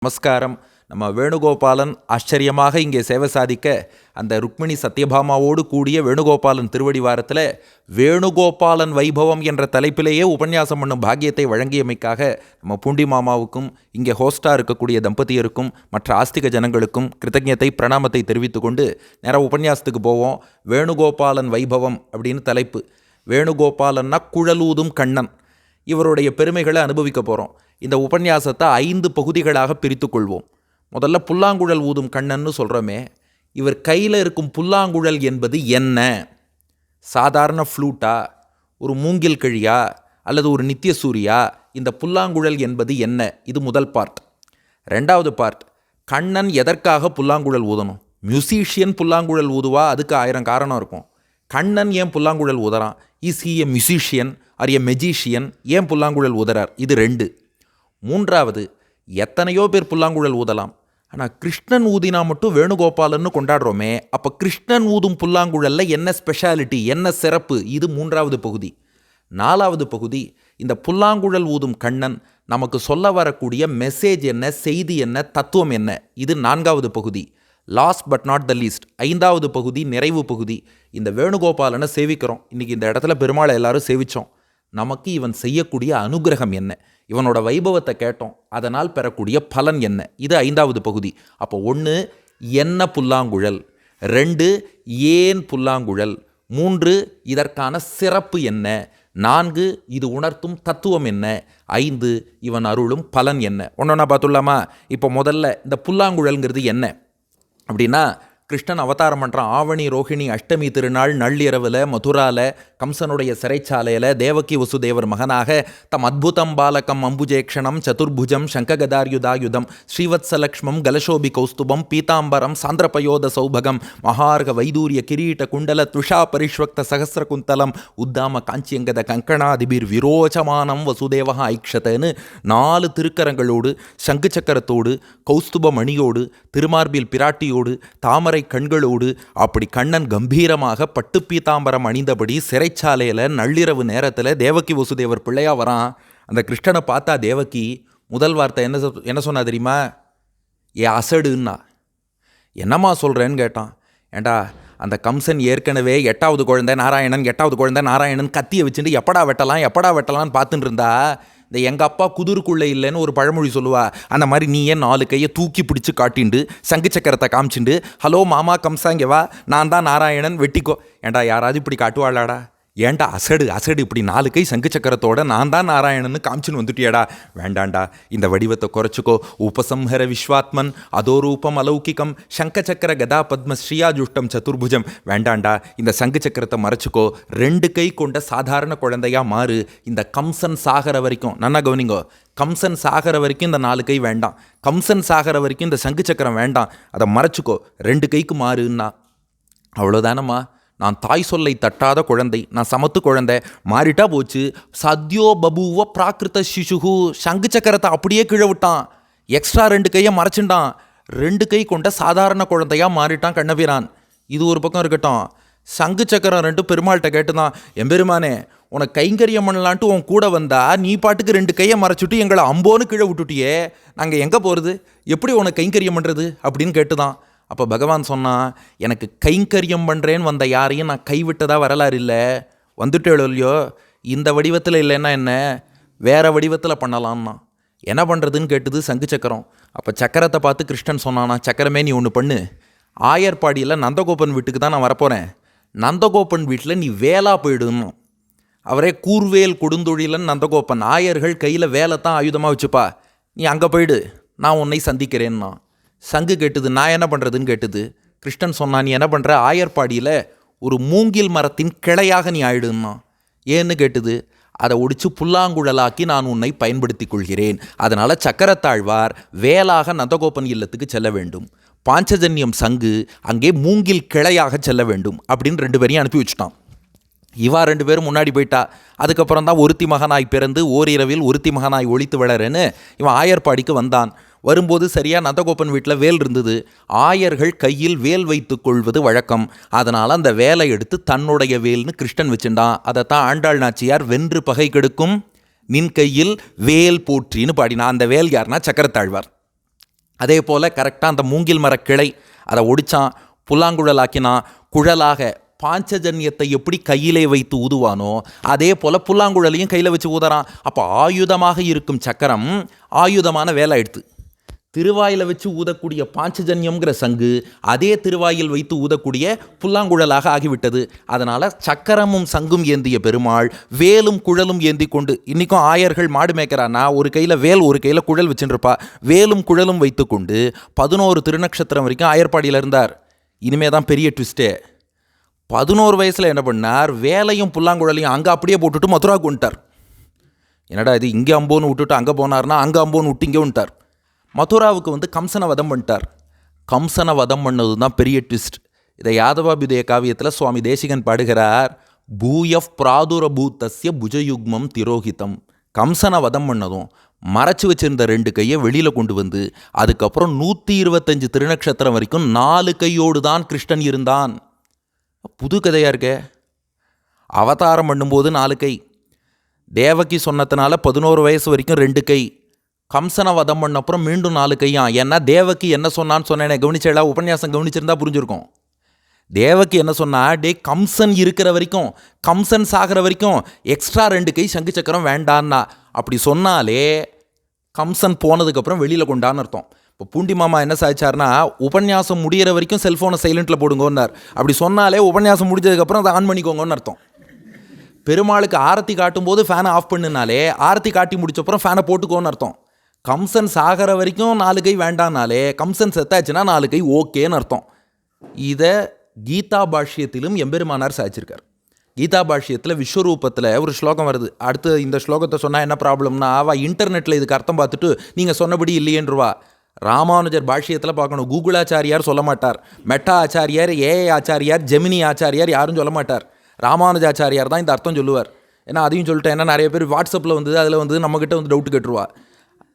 நமஸ்காரம். நம்ம வேணுகோபாலன் ஆச்சரியமாக இங்கே சேவை சாதிக்க அந்த ருக்மிணி சத்யபாமாவோடு கூடிய வேணுகோபாலன் திருவடி வாரத்தில் வேணுகோபாலன் வைபவம் என்ற தலைப்பிலேயே உபன்யாசம் பண்ணும் பாக்கியத்தை வழங்கியமைக்காக நம்ம பூண்டி மாமாவுக்கும் இங்கே ஹோஸ்டாக இருக்கக்கூடிய தம்பதியருக்கும் மற்ற ஆஸ்திக ஜனங்களுக்கும் கிருத்தஜத்தை பிரணாமத்தை தெரிவித்து கொண்டு நேராக உபன்யாசத்துக்கு போவோம். வேணுகோபாலன் வைபவம் அப்படின்னு தலைப்பு. வேணுகோபாலன்னா குழலூதும் கண்ணன். இவருடைய பெருமைகளை அனுபவிக்க போகிறோம். இந்த உபன்யாசத்தை 5 பகுதிகளாக பிரித்து கொள்வோம். முதல்ல புல்லாங்குழல் ஊதும் கண்ணன்னு சொல்கிறோமே, இவர் கையில் இருக்கும் புல்லாங்குழல் என்பது என்ன? சாதாரண ஃப்ளூட்டா, ஒரு மூங்கில் கிழியா, அல்லது ஒரு நித்திய சூரியா? இந்த புல்லாங்குழல் என்பது என்ன? இது முதல் பார்ட். ரெண்டாவது பார்ட், கண்ணன் எதற்காக புல்லாங்குழல் ஊதணும்? மியூசிஷியன் புல்லாங்குழல் ஊதுவா, அதுக்கு 1000 காரணம் இருக்கும். கண்ணன் ஏன் புல்லாங்குழல் ஊதுறான்? Is he a musician or a magician? ஏன் புல்லாங்குழல் ஊதுறார்? இது 2. மூன்றாவது, எத்தனையோ பேர் புல்லாங்குழல் ஊதலாம், ஆனால் கிருஷ்ணன் ஊதினா மட்டும் வேணுகோபாலன்னு கொண்டாடுறோமே, அப்போ கிருஷ்ணன் ஊதும் புல்லாங்குழலில் என்ன ஸ்பெஷாலிட்டி, என்ன சிறப்பு? இது 3வது பகுதி. 4வது பகுதி, இந்த புல்லாங்குழல் ஊதும் கண்ணன் நமக்கு சொல்ல வரக்கூடிய மெசேஜ் என்ன, செய்தி என்ன, தத்துவம் என்ன? இது 4வது பகுதி. Last but not the least, 5வது பகுதி, நிறைவு பகுதி. இந்த வேணுகோபாலனை சேவிக்கிறோம். இன்றைக்கி இந்த இடத்துல பெருமாளை எல்லாரும் சேவித்தோம். நமக்கு இவன் செய்யக்கூடிய அனுகிரகம் என்ன, இவனோட வைபவத்தை கேட்டோம், அதனால் பெறக்கூடிய பலன் என்ன? இது 5வது பகுதி. அப்போ 1, என்ன புல்லாங்குழல்? 2, ஏன் புல்லாங்குழல்? 3, இதற்கான சிறப்பு என்ன? 4, இது உணர்த்தும் தத்துவம் என்ன? 5, இவன் அருளும் பலன் என்ன? ஒன்றொன்னா பார்த்துடலாமா? இப்போ முதல்ல இந்த புல்லாங்குழல்ங்கிறது என்ன அப்படின்னா, கிருஷ்ணன் அவதாரம் பண்ணுறான். ஆவணி ரோஹிணி அஷ்டமி திருநாள் நள்ளிரவில் மதுராவில் கம்சனுடைய சிறைச்சாலையில் தேவகி வசுதேவர் மகனாக தம் அத்புதம் பாலகம் அம்புஜேக்ஷணம் சதுர்புஜம் சங்ககதார்யுதாயுதம் ஸ்ரீவத்சலக்ஷ்மம் கலசோபி கௌஸ்துபம் பீதாம்பரம் சாந்திரபயோத சௌபகம் மகார்க வைதூரிய கிரீட்ட குண்டல துஷா பரிஷ்வக்த சகசிரகுந்தலம் உத்தாம காஞ்சியங்கத கங்கணாதிபீர் விரோச்சமானம் வசுதேவா ஐக்ஷதன்னு 4 திருக்கரங்களோடு சங்கு சக்கரத்தோடு கௌஸ்துப மணியோடு திருமார்பில் பிராட்டியோடு தாமரை கண்களோடு அப்படி கண்ணன் கம்பீரமாக பட்டு பீதாம்பரம் அணிந்தபடி சிறைச்சாலையில் நள்ளிரவு நேரத்தில் தேவகி வசுதேவர் பிள்ளையா வரான். அந்த கிருஷ்ணனை பார்த்தா தேவகி முதல் வார்த்தை என்ன சொன்னா தெரியுமா? ஏ அசடுன்னா. என்னம்மா சொல்கிறேன்னு கேட்டான். ஏண்டா, அந்த கம்சன் ஏற்கனவே 8வது குழந்தை நாராயணன் கத்தியை வச்சுட்டு எப்படா வெட்டலான்னு பார்த்துட்டு இருந்தா, இந்த எங்கள் அப்பா குதிருக்குள்ளே இல்லைன்னு ஒரு பழமொழி சொல்லுவா, அந்த மாதிரி நீ ஏன் 4 கையை தூக்கி பிடிச்சி காட்டிண்டு சங்கு சக்கரத்தை காமிச்சுண்டு, ஹலோ மாமா கம்சா இங்கே வா, நான் தான் நாராயணன் வெட்டிக்கோ. ஏண்டா, யாராவது இப்படி காட்டுவாளாடா? ஏண்டா அசடு இப்படி 4 கை சங்கு சக்கரத்தோட நான் தான் நாராயணன்னு காமிச்சுன்னு வந்துட்டியாடா? வேண்டாண்டா, இந்த வடிவத்தை குறைச்சிக்கோ. உபசம்ஹர விஸ்வாத்மன் அதோரூபம் அலௌகிகம் சங்க சக்கர கதா பத்ம ஸ்ரீயாஜுஷ்டம் சதுர்புஜம். வேண்டாண்டா, இந்த சங்கு சக்கரத்தை மறைச்சிக்கோ. 2 கை கொண்ட சாதாரண குழந்தையா மாறு. இந்த கம்சன் சாகர வரைக்கும், நன்னா கவனிங்கோ, கம்சன் சாகர வரைக்கும் இந்த 4 கை வேண்டாம், கம்சன் சாகர வரைக்கும் இந்த சங்கு சக்கரம் வேண்டாம், அதை மறைச்சிக்கோ, 2 கைக்கு மாறுன்னா. அவ்வளோதானம்மா, நான் தாய் சொல்லை தட்டாத குழந்தை, நான் சமத்து குழந்தை, மாறிட்டா போச்சு. சத்யோ பபுவ பிராகிருத சிசுகு. சங்கு சக்கரத்தை அப்படியே கீழே விட்டான், எக்ஸ்ட்ரா 2 கையை மறைச்சிட்டான், 2 கை கொண்ட சாதாரண குழந்தையாக மாறிட்டான் கண்ணபிரான். இது ஒரு பக்கம் இருக்கட்டும். சங்கு சக்கரம் 2 பெருமாள்கிட்ட கேட்டுதான், எம்பெருமானே உனக்கு கைங்கரியம் பண்ணலான்ட்டு உன் கூட வந்தா நீ பாட்டுக்கு 2 கையை மறைச்சிட்டு எங்களை அம்போன்னு கீழே விட்டுட்டியே, நாங்கள் எங்கே போகிறது, எப்படி உனக்கு கைங்கரியம் பண்ணுறது அப்படின்னு கேட்டுதான். அப்போ பகவான் சொன்னான், எனக்கு கைங்கரியம் பண்ணுறேன்னு வந்த யாரையும் நான் கைவிட்டதா வரலாறு இல்லை. வந்துட்டேளோ இல்லையோ, இந்த வடிவத்தில் இல்லைன்னா என்ன, வேறு வடிவத்தில் பண்ணலான்னா. என்ன பண்ணுறதுன்னு கேட்டுது சங்கு சக்கரம். அப்போ சக்கரத்தை பார்த்து கிருஷ்ணன் சொன்னானா, சக்கரமே நீ ஒன்று பண்ணு, ஆயர்பாடியில் நந்தகோபன் வீட்டுக்கு தான் நான் வரப்போகிறேன், நந்தகோபன் வீட்டில் நீ வேலா போயிடுன்னு. அவரே கூர்வேல் கொடுந்தொழிலன் நந்தகோபன், ஆயர்கள் கையில் வேலை தான் ஆயுதமாக வச்சுப்பா, நீ அங்கே போயிடு, நான் உன்னை சந்திக்கிறேன்னா. சங்கு கேட்டுது, நான் என்ன பண்ணுறதுன்னு கேட்டுது. கிருஷ்ணன் சொன்னான், நீ என்ன பண்ணுற, ஆயர்பாடியில் ஒரு மூங்கில் மரத்தின் கிளையாக நீ ஆயிடுன்னா. ஏன்னு கேட்டுது. அதை ஒடிச்சு புல்லாங்குழலாக்கி நான் உன்னை பயன்படுத்தி கொள்கிறேன். அதனால் சக்கரத்தாழ்வார் வேலாக நந்தகோபன் இல்லத்துக்கு செல்ல வேண்டும், பாஞ்சஜன்யம் சங்கு அங்கே மூங்கில் கிளையாக செல்ல வேண்டும் அப்படின்னு 2 பேரையும் அனுப்பி வச்சுட்டான். இவா 2 பேரும் முன்னாடி போயிட்டா. அதுக்கப்புறம் தான் ஒருத்தி மகனாய் பிறந்து ஓரிரவில் ஒருத்தி மகனாய் ஒழித்து வளரன்னு இவன் ஆயர்பாடிக்கு வந்தான். வரும்போது சரியாக நந்தகோபன் வீட்டில் வேல் இருந்தது. ஆயர்கள் கையில் வேல் வைத்து கொள்வது வழக்கம். அதனால் அந்த வேலை எடுத்து தன்னுடைய வேல்னு கிருஷ்ணன் வச்சுட்டான். அதைத்தான் ஆண்டாள் நாச்சியார் வென்று பகை கெடுக்கும் நின் கையில் வேல் போற்றின்னு பாடினா. அந்த வேல் யாருன்னா சக்கரத்தாழ்வார். அதே போல் கரெக்டாக அந்த மூங்கில் மர கிளை அதை ஒடிச்சான், புல்லாங்குழல் ஆக்கினான். குழலாக பாஞ்சஜன்யத்தை எப்படி கையிலே வைத்து ஊதுவானோ அதே போல் புல்லாங்குழலையும் கையில் வச்சு ஊதுறான். அப்போ ஆயுதமாக இருக்கும் சக்கரம் ஆயுதமான வேலை எடுத்து திருவாயில் வச்சு ஊதக்கூடிய பாஞ்சஜன்யம்ங்கிற சங்கு அதே திருவாயில் வைத்து ஊதக்கூடிய புல்லாங்குழலாக ஆகிவிட்டது. அதனால் சக்கரமும் சங்கும் ஏந்திய பெருமாள் வேலும் குழலும் ஏந்தி கொண்டு, இன்றைக்கும் ஆயர்கள் மாடு மேய்க்கிறான்னா ஒரு கையில் வேல் ஒரு கையில் குழல் வச்சுருப்பா, வேலும் குழலும் வைத்து கொண்டு 11 திருநக்ஷத்திரம் வரைக்கும் ஆயர்பாடியில் இருந்தார். இனிமே தான் பெரிய ட்விஸ்ட்டே. 11 வயசில் என்ன பண்ணார், வேலையும் புல்லாங்குழலையும் அங்கே அப்படியே போட்டுட்டு மதுராவுக்கு வந்துட்டார். என்னடா இது, இங்கே அம்போன்னு விட்டுட்டு அங்கே போனார்னா அங்கே அம்போன்னு விட்டு இங்கே வந்துட்டார். மதுராவுக்கு கம்சனை வதம் பண்ணிட்டார். கம்சனை வதம் பண்ணது தான் பெரிய ட்விஸ்ட். இதை யாதவாபிதய காவியத்தில் சுவாமி தேசிகன் பாடுகிறார். பூயஃப் பிராதுரபூத்தஸ்ய புஜயுக்மம் திரோஹிதம். கம்சனை வதம் பண்ணதும் மறைச்சி வச்சிருந்த 2 கையை வெளியில் கொண்டு வந்து அதுக்கப்புறம் 125 திருநக்ஷத்திரம் வரைக்கும் 4 கையோடு தான் கிருஷ்ணன் இருந்தான். புது கதையாக இருக்கே. அவதாரம் பண்ணும்போது 4 கை, தேவகி சொன்னதுனால 11 வயசு வரைக்கும் 2 கை, கம்சனை வதம் பண்ண அப்புறம் மீண்டும் 4 கையான். ஏன்னா தேவகி என்ன சொன்னான்னு சொன்னேன், கவனிச்சேடா, உபன்யாசம் கவனிச்சிருந்தா புரிஞ்சிருக்கும். தேவகி என்ன சொன்னா, டே கம்சன் இருக்கிற வரைக்கும், கம்சன் சாகிற வரைக்கும் எக்ஸ்ட்ரா 2 கை சங்கு சக்கரம் வேண்டான்னா. அப்படி சொன்னாலே கம்சன் போனதுக்கப்புறம் வெளியில் கொண்டான்னு அர்த்தம். இப்போ பூண்டி மாமா என்ன சாதிச்சார்னா, உபன்யாசம் முடிகிற வரைக்கும் செல்ஃபோனை சைலண்ட்டில் போடுங்கன்னார். அப்படி சொன்னாலே உபன்யாசம் முடிஞ்சதுக்கப்புறம் அதை ஆன் பண்ணிக்கோங்கன்னு அர்த்தம். பெருமாளுக்கு ஆரத்தி காட்டும் போது ஃபேனை ஆஃப் பண்ணுனாலே ஆரத்தி காட்டி முடிச்சப்பறம் ஃபேனை போட்டுக்கோன்னு அர்த்தம். கம்சன் சாகிற வரைக்கும் 4 கை வேண்டானாலே கம்சன் செத்தாச்சுன்னா 4 கை ஓகேன்னு அர்த்தம். இதை கீதா பாஷ்யத்திலும் எம்பெருமானார் சாதிச்சிருக்கார். கீதா பாஷ்யத்தில் விஸ்வரூபத்தில் ஒரு ஸ்லோகம் வருது. அடுத்து இந்த ஸ்லோகத்தை சொன்னால் என்ன ப்ராப்ளம்னா, அவள் இன்டர்நெட்டில் இதுக்கு அர்த்தம் பார்த்துட்டு நீங்கள் சொன்னபடி இல்லையேன்றுவா. ராமானுஜர் பாஷ்யத்தில் பார்க்கணும். கூகுள் ஆச்சாரியார் சொல்ல மாட்டார், மெட்டா ஆச்சாரியார், ஏஐ ஆச்சாரியார், ஜெமினி ஆச்சாரியார் யாரும் சொல்ல மாட்டார். ராமானுஜாச்சாரியார் தான் இந்த அர்த்தம் சொல்லுவார். ஏன்னா அதையும் சொல்லிட்டேன். ஏன்னா நிறைய பேர் வாட்ஸ்அப்பில் அதில் நம்மக்கிட்ட டவுட்டு கேட்டுருவா.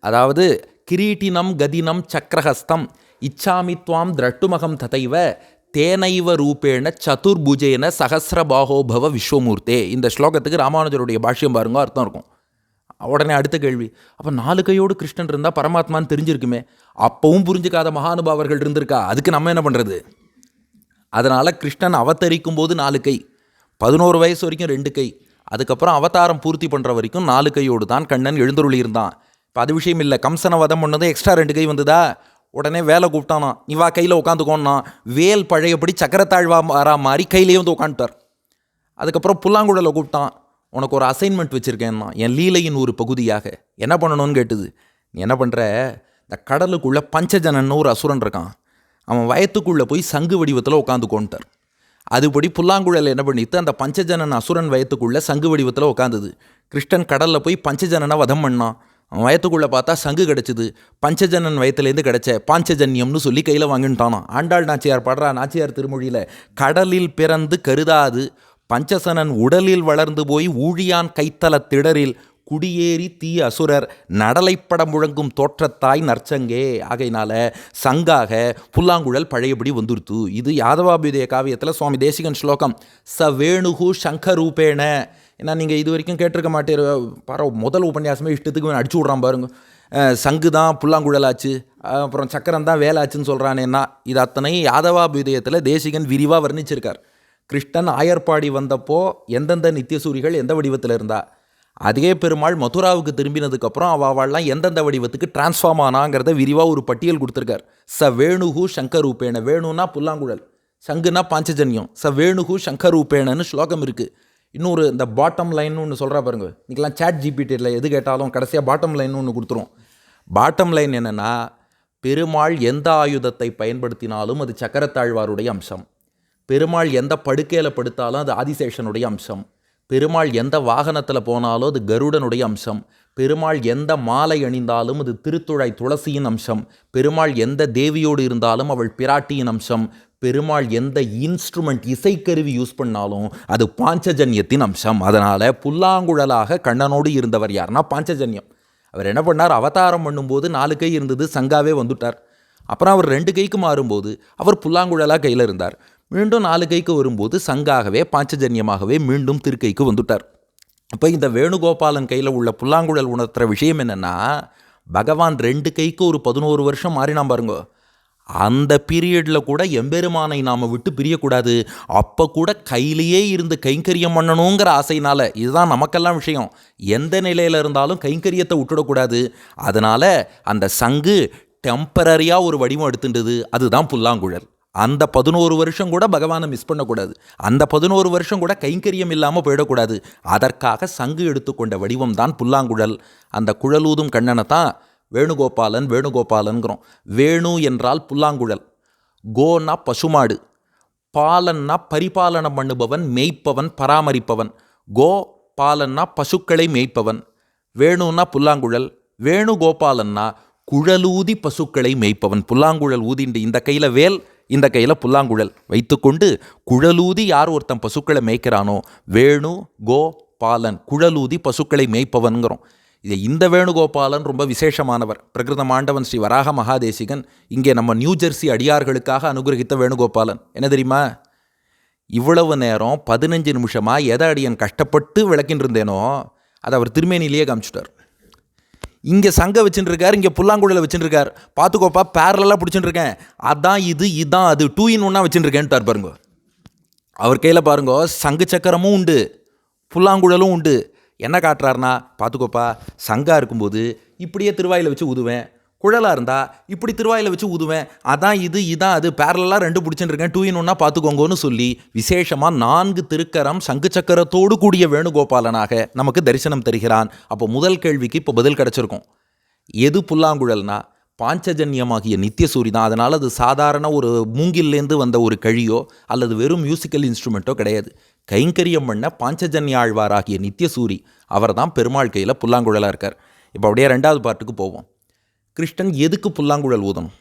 அதாவது கிரீட்டினம் கதினம் சக்கரஹஸ்தம் இச்சாமித்வாம் திரட்டுமகம் ததைவ தேனைவ ரூபேண சதுர்புஜேன சகசிரபாகோபவ விஸ்வமூர்த்தே. இந்த ஸ்லோகத்துக்கு ராமானுஜருடைய பாஷ்யம் பாருங்க, அர்த்தம் இருக்கும். உடனே அடுத்த கேள்வி, அப்போ 4 கையோடு கிருஷ்ணன் இருந்தால் பரமாத்மான்னு தெரிஞ்சிருக்குமே, அப்பவும் புரிஞ்சுக்காத மகானுபாவர்கள் இருந்திருக்கா, அதுக்கு நம்ம என்ன பண்ணுறது? அதனால் கிருஷ்ணன் அவதரிக்கும் போது 4 கை, 11 வயசு வரைக்கும் 2 கை, அதுக்கப்புறம் அவதாரம் பூர்த்தி பண்ணுற வரைக்கும் 4 கையோடு தான் கண்ணன் எழுந்தருளி இருந்தான். இப்போ அது விஷயம் இல்லை. கம்சனை வதம் பண்ணது எக்ஸ்ட்ரா 2 கை வந்ததா, உடனே வேலை கூப்பிட்டானா, நீ வா கையில் உட்காந்துக்கோன்னா, வேல் பழையபடி சக்கரத்தாழ்வா மாதிரி கையிலேயே உட்காந்துட்டார். அதுக்கப்புறம் புல்லாங்குழலை கூப்பிட்டான், உனக்கு ஒரு அசைன்மெண்ட் வச்சுருக்கேன்னா, என் லீலையின் ஒரு பகுதியாக என்ன பண்ணணும்னு கேட்டுது. நீ என்ன பண்ணுற, இந்த கடலுக்குள்ளே பஞ்சஜனன்னு ஒரு அசுரன் இருக்கான், அவன் வயத்துக்குள்ளே போய் சங்கு வடிவத்தில் உட்காந்துக்கோன்ட்டார். அதுபடி புல்லாங்குழல் என்ன பண்ணிட்டு அந்த பஞ்சஜனன் அசுரன் வயத்துக்குள்ளே சங்கு வடிவத்தில் உட்காந்துது. கிருஷ்ணன் கடலில் போய் பஞ்சஜனனை வதம் பண்ணான். அவன் வயத்துக்குள்ளே பார்த்தா சங்கு கிடச்சிது. பஞ்சஜனன் வயத்துலேருந்து கிடச்ச பாஞ்சஜன்யம்னு சொல்லி கையில் வாங்கிட்டானான். ஆண்டாள் நாச்சியார் பாடுறா நாச்சியார் திருமொழியில், கடலில் பிறந்து கருதாது பஞ்சசனன் உடலில் வளர்ந்து போய் ஊழியான் கைத்தல திடரில் குடியேறி தீ அசுரர் நடலைப்படம் முழங்கும் தோற்றத்தாய் நற்சங்கே. ஆகையினால சங்காக புல்லாங்குழல் பழையபடி வந்துருத்து. இது யாதவாபியுதய காவியத்தில் சுவாமி தேசிகன் ஸ்லோகம். ச வேணுகு சங்கரூபேண. ஏன்னா நீங்கள் இது வரைக்கும் கேட்டிருக்க மாட்டேர், முதல் உபன்யாசமே இஷ்டத்துக்கு அடிச்சு விட்றான் பாருங்க. சங்கு தான் புல்லாங்குழலாச்சு, அப்புறம் சக்கரம் தான் வேலாச்சுன்னு சொல்கிறானேன்னா, இது அத்தனை யாதவாபியுதயத்தில் தேசிகன் விரிவாக வர்ணிச்சிருக்கார். கிருஷ்ணன் ஆயர்பாடி வந்தப்போ எந்தெந்த நித்தியசூரிகள் எந்த வடிவத்தில் இருந்தா, அதே பெருமாள் மதுராவுக்கு திரும்பினதுக்கப்புறம் அவள்லாம் எந்தெந்த வடிவத்துக்கு டிரான்ஸ்ஃபார்ம் ஆனாங்கிறத விரிவாக ஒரு பட்டியல் கொடுத்துருக்கார். ச வேணுகு சங்கரூபேண. வேணுனா புல்லாங்குழல், சங்குனா பாஞ்சஜன்யம். ச வேணுகு சங்கரூபேணன்னு ஸ்லோகம் இருக்குது. இன்னொரு இந்த பாட்டம் லைன்னு ஒன்று சொல்கிறா பாருங்க. இன்றைக்கெலாம் சாட் ஜிபிடியில் எது கேட்டாலும் கடைசியாக பாட்டம் லைன்னு ஒன்று கொடுத்துரும். பாட்டம் லைன் என்னென்னா, பெருமாள் எந்த ஆயுதத்தை பயன்படுத்தினாலும் அது சக்கரத்தாழ்வாருடைய அம்சம். பெருமாள் எந்த படுக்கையில் படுத்தாலும் அது ஆதிசேஷனுடைய அம்சம். பெருமாள் எந்த வாகனத்தில் போனாலும் அது கருடனுடைய அம்சம். பெருமாள் எந்த மாலை அணிந்தாலும் அது திருத்துழாய் துளசியின் அம்சம். பெருமாள் எந்த தேவியோடு இருந்தாலும் அவள் பிராட்டியின் அம்சம். பெருமாள் எந்த இன்ஸ்ட்ருமெண்ட் இசைக்கருவி யூஸ் பண்ணாலும் அது பாஞ்சஜன்யத்தின் அம்சம். அதனால் புல்லாங்குழலாக கண்ணனோடு இருந்தவர் யாருன்னா பாஞ்சஜன்யம். அவர் என்ன பண்ணார், அவதாரம் பண்ணும்போது 4 கை இருந்தது, சங்காவே வந்துட்டார். அப்புறம் அவர் 2 கைக்கு மாறும்போது அவர் புல்லாங்குழலாக கையில் இருந்தார். மீண்டும் 4 கைக்கு வரும்போது சங்காகவே பாஞ்சஜன்யமாகவே மீண்டும் திருக்கைக்கு வந்துட்டார். இப்போ இந்த வேணுகோபாலன் கையில் உள்ள புல்லாங்குழல் உணர்த்துற விஷயம் என்னென்னா, பகவான் 2 கைக்கு ஒரு 11 வருஷம் மாறினான் பாருங்க. அந்த பீரியடில் கூட எம்பெருமானை நாம் விட்டு பிரியக்கூடாது. அப்போ கூட கையிலேயே இருந்து கைங்கரியம் பண்ணணுங்கிற ஆசையினால, இதுதான் நமக்கெல்லாம் விஷயம், எந்த நிலையில் இருந்தாலும் கைங்கரியத்தை விட்டுடக்கூடாது. அதனால் அந்த சங்கு டெம்பரரியாக ஒரு வடிவம் எடுத்துட்டுது, அதுதான் புல்லாங்குழல். அந்த 11 வருஷம் கூட பகவானை மிஸ் பண்ணக்கூடாது. அந்த 11 வருஷம் கூட கைங்கரியம் இல்லாமல் போயிடக்கூடாது. அதற்காக சங்கு எடுத்துக்கொண்ட வடிவம் தான் புல்லாங்குழல். அந்த குழலூதும் கண்ணனை தான் வேணுகோபாலன் வேணுகோபாலன்கிறோம். வேணு என்றால் புல்லாங்குழல், கோனா பசுமாடு, பாலன்னா பரிபாலனம் பண்ணுபவன், மேய்ப்பவன், பராமரிப்பவன். கோ பாலன்னா பசுக்களை மேய்ப்பவன், வேணுன்னா புல்லாங்குழல், வேணுகோபாலன்னா குழலூதி பசுக்களை மேய்ப்பவன். புல்லாங்குழல் ஊதிண்டு இந்த கையில் வேல், இந்த கையில் புல்லாங்குழல் வைத்துக்கொண்டு குழலூதி யார் ஒருத்தன் பசுக்களை மேய்க்கிறானோ வேணு கோ பாலன், குழலூதி பசுக்களை மேய்ப்பவன்கிறோம். இந்த வேணுகோபாலன் ரொம்ப விசேஷமானவர். பிரகிருத மாண்டவன் ஸ்ரீ வராக மகாதேசிகன் இங்கே நம்ம நியூ ஜெர்சி அடியார்களுக்காக அனுகிரகித்த வேணுகோபாலன். என்ன தெரியுமா, இவ்வளவு நேரம் 15 நிமிஷமாக எதை அடியன் கஷ்டப்பட்டு விளக்கின்னு இருந்தேனோ அதை அவர் திருமேனிலேயே காமிச்சிட்டார். இங்கே சங்க வச்சுட்டு இருக்கார், இங்கே புல்லாங்குழலை வச்சுட்டு இருக்கார். பார்த்துக்கோப்பா, பேரலாக பிடிச்சிட்டு இருக்கேன், அதான் இது இதான் அது 2 in 1 வச்சுட்டு இருக்கேன்ட்டார் பாருங்க. அவர் கையில் பாருங்க, சங்கு சக்கரமும் உண்டு, புல்லாங்குழலும் உண்டு. என்ன காட்டுறாருனா, பார்த்துக்கோப்பா, சங்காக இருக்கும்போது இப்படியே திருவாயில் வச்சு ஊதுவேன், குழலாக இருந்தால் இப்படி திருவாயில் வச்சு ஊதுவேன், அதான் இது இதான் அது பேரலாக 2 பிடிச்சிட்டு இருக்கேன், 2 in 1 பார்த்துக்கோங்கன்னு சொல்லி விசேஷமாக 4 திருக்கரம் சங்கு சக்கரத்தோடு கூடிய வேணுகோபாலனாக நமக்கு தரிசனம் தருகிறான். அப்போ முதல் கேள்விக்கு இப்போ பதில் கிடச்சிருக்கும். எது புல்லாங்குழல்னா பாஞ்சஜன்யமாகிய நித்தியசூரி தான். அதனால் அது சாதாரண ஒரு மூங்கில்லேருந்து வந்த ஒரு கழியோ அல்லது வெறும் மியூசிக்கல் இன்ஸ்ட்ருமெண்ட்டோ கிடையாது. கைங்கரியம் பண்ண பாஞ்சஜன்யாழ்வாராகிய நித்தியசூரி அவர் தான் பெருமாள் கையில் புல்லாங்குழலாக இருக்கார். இப்போ அப்படியே 2வது பார்ட்டுக்கு போவோம். கிருஷ்ணன் எதுக்கு புல்லாங்குழல் ஊதணும்?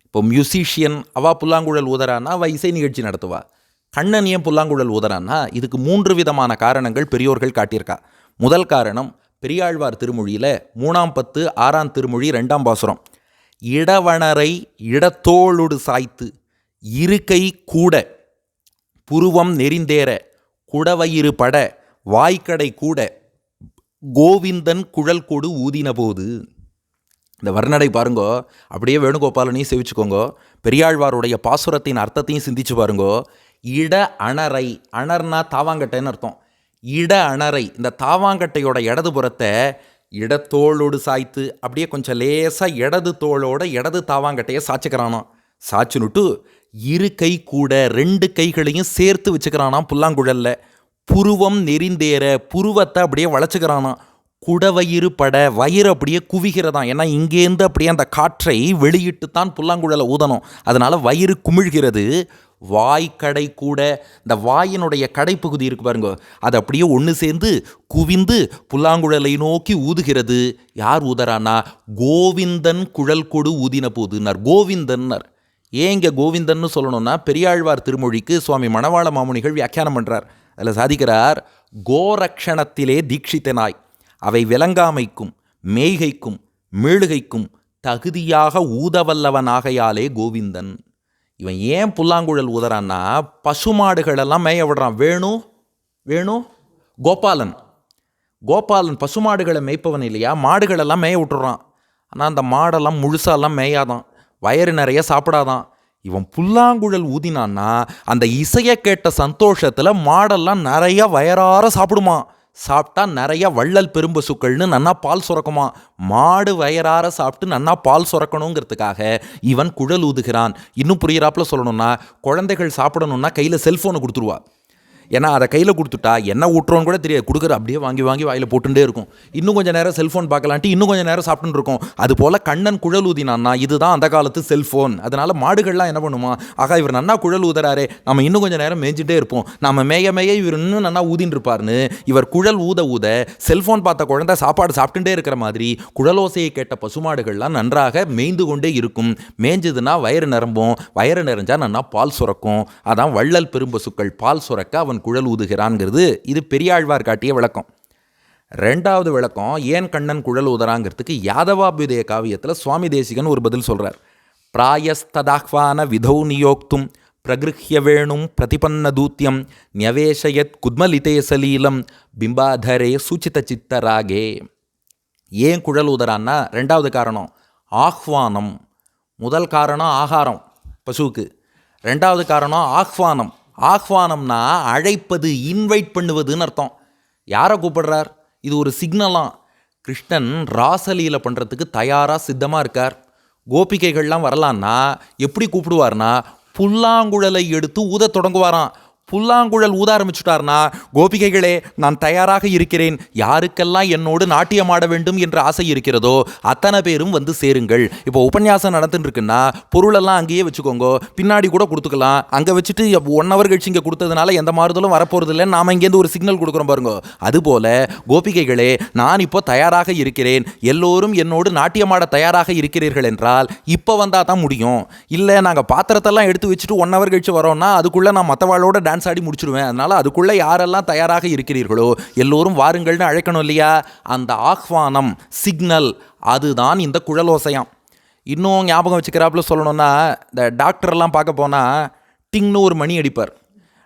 இப்போ மியூசிஷியன் அவள் புல்லாங்குழல் ஊதறான்னா அவள் இசை நிகழ்ச்சி நடத்துவா. கண்ணன் ஏன் புல்லாங்குழல் ஊதறான்னா இதுக்கு 3 விதமான காரணங்கள் பெரியோர்கள் காட்டியிருக்கா. முதல் காரணம் பெரியாழ்வார் திருமொழியில் 3ஆம் பத்து 6ஆம் திருமொழி 2ஆம் பாசுரம். இடவணரை இடத்தோளுடு சாய்த்து இருக்கை கூட புருவம் நெறிந்தேற குடவயிறு பட வாய்க்கடை கூட கோவிந்தன் குழல் கொடு ஊதின போது. இந்த வர்ணடை பாருங்கோ, அப்படியே வேணுகோபாலனையும் செவிச்சுக்கோங்கோ, பெரியாழ்வாருடைய பாசுரத்தின் அர்த்தத்தையும் சிந்திச்சு பாருங்கோ. இட அணரை, அணர்னா தாவாங்கட்டைன்னு அர்த்தம். இட அணரை, இந்த தாவாங்கட்டையோட இடது புறத்தை இடத்தோளோடு சாய்த்து அப்படியே கொஞ்சம் லேசாக இடது தோளோட இடது தாவாங்கட்டையை சாய்ச்சிக்கிறானாம். சாய்ச்சுனுட்டு இருக்கை கூட 2 கைகளையும் சேர்த்து வச்சுக்கிறானாம் புல்லாங்குழல்ல. புருவம் நெறிந்தேற, புருவத்தை அப்படியே வளைச்சுக்கிறானாம். குடவயிறு பட, வயிறு அப்படியே குவிகிறதாம். ஏன்னா இங்கேருந்து அப்படியே அந்த காற்றை வெளியிட்டு தான் புல்லாங்குழலை ஊதணும், அதனால் வயிறு குமிழ்கிறது. வாய்க்கடை கூட, இந்த வாயினுடைய கடைப்பகுதி இருக்கு பாருங்க, அது அப்படியே ஒன்று சேர்ந்து குவிந்து புல்லாங்குழலை நோக்கி ஊதுகிறது. யார் ஊதறானா? கோவிந்தன் குழல் கொடு ஊதின போதுன்னார். கோவிந்தன்னர். ஏன் இங்கே கோவிந்தன்னு சொல்லணும்னா, பெரியாழ்வார் திருமொழிக்கு சுவாமி மணவாள மாமுனிகள் வியாக்கியானம் பண்ணுறார். அதில் சாதிக்கிறார், கோரக்ஷணத்திலே தீட்சித்தனாய் அவை விளங்காமைக்கும் மேய்கைக்கும் மீளுகைக்கும் தகுதியாக ஊதவல்லவனாகையாலே கோவிந்தன். இவன் ஏன் புல்லாங்குழல் ஊதறான்னா, பசுமாடுகளெல்லாம் மேய விடுறான். வேணு கோபாலன், கோபாலன் பசுமாடுகளை மேய்ப்பவன் இல்லையா, மாடுகளெல்லாம் மேய விட்டுறான். ஆனால் அந்த மாடெல்லாம் முழுசாலாம் மேயாதான், வயிறு நிறைய சாப்பிடாதான். இவன் புல்லாங்குழல் ஊதினான்னா அந்த இசையை கேட்ட சந்தோஷத்தில் மாடெல்லாம் நிறைய வயறார சாப்பிடுமா. சாப்பிட்டா நிறைய வள்ளல் பெரும்பசுக்கள்னு நன்னா பால் சுரக்குமா. மாடு வயறார சாப்பிட்டு நன்னா பால் சுரக்கணுங்கிறதுக்காக இவன் குழல் ஊதுகிறான். இன்னும் புரியிறாப்புல சொல்லணும்னா, குழந்தைகள் சாப்பிடணுன்னா கையில் செல்ஃபோனை கொடுத்துருவா. ஏன்னா அதை கையில் கொடுத்துட்டா என்ன ஊட்டுறோன்னு கூட தெரியாது, கொடுக்குற அப்படியே வாங்கி வாங்கி வாயில் போட்டுட்டே இருக்கும். இன்னும் கொஞ்சம் நேரம் செல்ஃபோன் பார்க்கலான்ட்டு இன்னும் கொஞ்சம் நேரம் சாப்பிட்டுன்னு இருக்கும். அதுபோல் கண்ணன் குழல் ஊதினான்னா இதுதான் அந்த காலத்து செல்ஃபோன். அதனால் மாடுகள்லாம் என்ன பண்ணுமா, ஆகா இவர் நன்னா குழல் ஊதுறாரே, நம்ம இன்னும் கொஞ்சம் நேரம் மேய்ஞ்சிட்டே இருப்போம், நம்ம மேய மேய இவர் இன்னும் நன்னா ஊதின்னு இருப்பார்னு இவர் குழல் ஊத ஊத செல்ஃபோன் பார்த்த குழந்தை சாப்பாடு சாப்பிட்டுட்டே இருக்கிற மாதிரி குழலோசையை கேட்ட பசுமாடுகள்லாம் நன்றாக மேய்ந்து கொண்டே இருக்கும். மேய்ஞ்சதுன்னா வயிறு நிரம்பும், வயிறு நிறைஞ்சால் நன்னா பால் சுரக்கும். அதான் வள்ளல் பெரும்பசுக்கள் பால் சுரக்க அவன் குழல் ஊதுகிறான்ங்கிறது இது பெரியாழ்வார் காட்டிய விளக்கம். 2வது விளக்கம், ஏன் கண்ணன் குழல் ஊதறாங்கிறதுக்கு யாதவாபியுதய காவியத்தில் சுவாமி தேசிகன் ஒரு பதில் சொல்கிறார். பிராயஸ்ததாஹ்வான விதௌ நியோக்தும் பிரகிருஹ்ய வேணும் பிரதிபன்ன தூத்தியம் ன்யவேஷயத் குத்மலிதே சலீலம் பிம்பாதரே சுச்சித சித்தராகே. ஏன் குழல் ஊதுறான்னா ரெண்டாவது காரணம் ஆஹ்வானம். முதல் காரணம் ஆகாரம் பசுவுக்கு, ரெண்டாவது காரணம் ஆஹ்வானம். ஆஹ்வானம்னா அழைப்பது, இன்வைட் பண்ணுவதுன்னு அர்த்தம். யாரை கூப்பிடுறார்? இது ஒரு சிக்னலாம். கிருஷ்ணன் ராசலீல பண்ணுறதுக்கு தயாராக சித்தமாக இருக்கார். கோபிகைகள்லாம் வரலான்னா எப்படி கூப்பிடுவார்னா புல்லாங்குழலை எடுத்து ஊத தொடங்குவாராம். புல்லாங்குழல் ஊத ஆரம்பிச்சுட்டார்னா, கோபிகைகளே நான் தயாராக இருக்கிறேன், யாருக்கெல்லாம் என்னோடு நாட்டியமாட வேண்டும் என்ற ஆசை இருக்கிறதோ அத்தனை பேரும் வந்து சேருங்கள். இப்போ உபன்யாசம் நடந்துட்டு இருக்குன்னா பொருளெல்லாம் அங்கேயே வச்சுக்கோங்க, பின்னாடி கூட கொடுத்துக்கலாம். அங்கே வச்சுட்டு 1 hour கழிச்சு இங்கே கொடுத்ததுனால எந்த மாறுதலும் வரப்போகிறது இல்லைன்னு நாம் இங்கேருந்து ஒரு சிக்னல் கொடுக்குறோம் பாருங்க. அதுபோல் கோபிகைகளே நான் இப்போ தயாராக இருக்கிறேன், எல்லோரும் என்னோடு நாட்டியமாட தயாராக இருக்கிறீர்கள் என்றால் இப்போ வந்தால் தான் முடியும். இல்லை நாங்கள் பாத்திரத்தெல்லாம் எடுத்து வச்சுட்டு 1 hour கழிச்சு வரோம்னா அதுக்குள்ளே நான் மற்றவாளோட டான்ஸ் ஆடி முடிச்சிடுவேன். அதனால அதுக்குள்ள யாரெல்லாம் தயாராக இருக்கிறீர்களோ எல்லோரும் வாருங்கள்னு அழைக்கணும் இல்லையா? அந்த ஆஹ்வானம், சிக்னல், அதுதான் இந்த குழலோசையாம். இன்னும் ஞாபகம் வச்சுக்கிறாப்புல சொல்லணும்னா, இந்த டாக்டர்லாம் பார்க்க போனால் டிங்னு ஒரு மணி அடிப்பார்.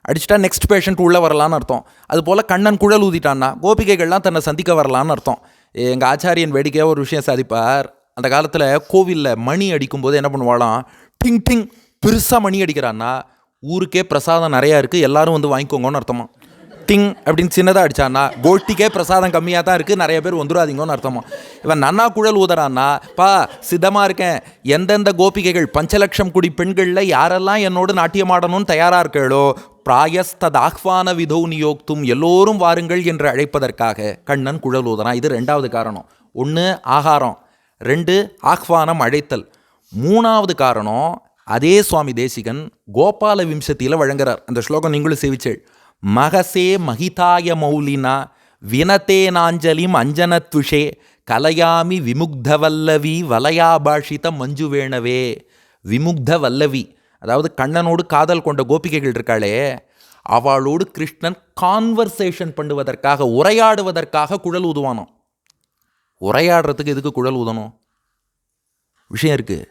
அடிச்சுட்டா நெக்ஸ்ட் பேஷண்ட் உள்ளே வரலான்னு அர்த்தம். அதுபோல் கண்ணன் குழல் ஊதிட்டான்னா கோபிகைகள்லாம் தன்னை சந்திக்க வரலான்னு அர்த்தம். எங்கள் ஆச்சாரியன் வேடிக்கையாக ஒரு விஷயம் சாதிப்பார். அந்த காலத்தில் கோவிலில் மணி அடிக்கும்போது என்ன பண்ணுவாளாம், டிங் டிங் பெருசாக மணி அடிக்கிறான்னா ஊருக்கே பிரசாதம் நிறையா இருக்குது, எல்லாரும் வந்து வாங்கிக்கோங்கன்னு அர்த்தமா. டிங் அப்படின்னு சின்னதாக அடித்தான்னா கோஷ்டிக்கே பிரசாதம் கம்மியாக தான் இருக்குது, நிறைய பேர் வந்துடாதீங்கன்னு அர்த்தமா. இவன் நன்னா குழல் ஊதுறான்னா, பா சித்தமாக இருக்கேன், எந்தெந்த கோபிகைகள் 5,00,000 கோடி பெண்களில் யாரெல்லாம் என்னோடு நாட்டியமாடணும்னு தயாராக இருக்கோ பிராயஸ்தத் ஆஹ்வான விதோ நியோக்தும், எல்லோரும் வாருங்கள் என்று அழைப்பதற்காக கண்ணன் குழல் ஊதுறான். இது ரெண்டாவது காரணம். 1 ஆகாரம், 2 ஆஹ்வானம் அழைத்தல். 3வது காரணம் அதே சுவாமி தேசிகன் கோபால விம்சத்தியில் வழங்குறார். அந்த ஸ்லோகம் நீங்களும் சேவிச்சேள். மகசே மகிதாய மௌலினா வினத்தே நாஞ்சலிம் அஞ்சனத்விஷே கலையாமி விமுக்த வல்லவி வலயாபாஷித மஞ்சுவேணவே. விமுக்த வல்லவி, அதாவது கண்ணனோடு காதல் கொண்ட கோபிகைகள் இருக்காளே, அவளோடு கிருஷ்ணன் கான்வர்சேஷன் பண்ணுவதற்காக, உரையாடுவதற்காக குழல் ஊதுவானோம். உரையாடுறதுக்கு எதுக்கு குழல் ஊதணும்? விஷயம் இருக்குது.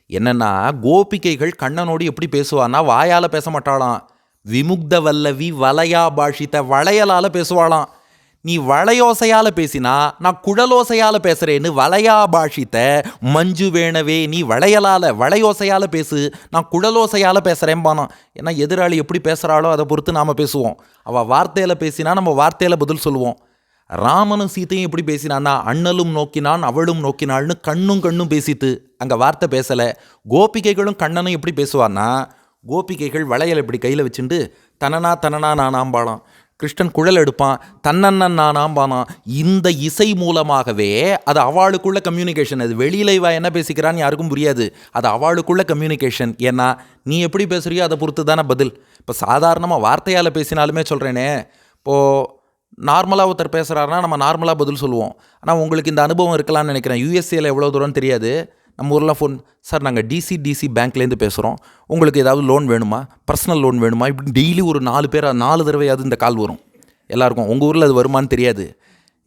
என்னென்னா, கோபிகைகள் கண்ணனோடு எப்படி பேசுவான்னா வாயால் பேச மாட்டாளாம். விமுக்த வல்லவி வலையா பாஷித்த, வளையலால் பேசுவாளாம். நீ வளையோசையால் பேசினா நான் குழலோசையால் பேசுகிறேன்னு வலையா பாஷித்த மஞ்சு வேணவே, நீ வளையோசையால் பேசு, நான் குழலோசையால் பேசுகிறேன்பானா. ஏன்னா எதிராளி எப்படி பேசுகிறாளோ அதை பொறுத்து நாம் பேசுவோம். அவள் வார்த்தையில் பேசினா நம்ம வார்த்தையில் பதில் சொல்லுவோம். ராமனும் சீத்தையும் எப்படி பேசினான்னா அண்ணலும் நோக்கினான் அவளும் நோக்கினாள்னு கண்ணும் பேசிட்டு அங்கே வார்த்தை பேசலை. கோபிகைகளும் கண்ணனும் எப்படி பேசுவான்னா, கோபிகைகள் வளையல் இப்படி கையில் வச்சுட்டு தனனா நானாம்பாளாம். கிருஷ்ணன் குழல் எடுப்பான், தன்னண்ணன் நானாம்பானான். இந்த இசை மூலமாகவே அது அவளுக்குள்ள கம்யூனிகேஷன். அது வெளியில் இவ என்ன பேசிக்கிறான்னு யாருக்கும் புரியாது, அது அவளுக்குள்ள கம்யூனிகேஷன். ஏன்னா நீ எப்படி பேசுகிறியோ அதை பொறுத்து தானே பதில். இப்போ சாதாரணமாக வார்த்தையால் பேசினாலுமே சொல்கிறேனே, இப்போது நார்மலாக ஒருத்தர் பேசுகிறாருன்னா நம்ம நார்மலாக பதில் சொல்லுவோம். ஆனால் உங்களுக்கு இந்த அனுபவம் இருக்கலாம்னு நினைக்கிறேன். யூஎஸ்ஏல எவ்வளோ தூரம் தெரியாது. நம்ம ஊரில் ஃபோன், சார் நாங்கள் டிசி பேங்க்லேருந்து பேசுகிறோம், உங்களுக்கு ஏதாவது லோன் வேணுமா, பர்சனல் லோன் வேணுமா, இப்படி டெய்லி ஒரு 4 தடவையாவது இந்த கால் வரும் எல்லாருக்கும். உங்கள் ஊரில் அது வருமானு தெரியாது.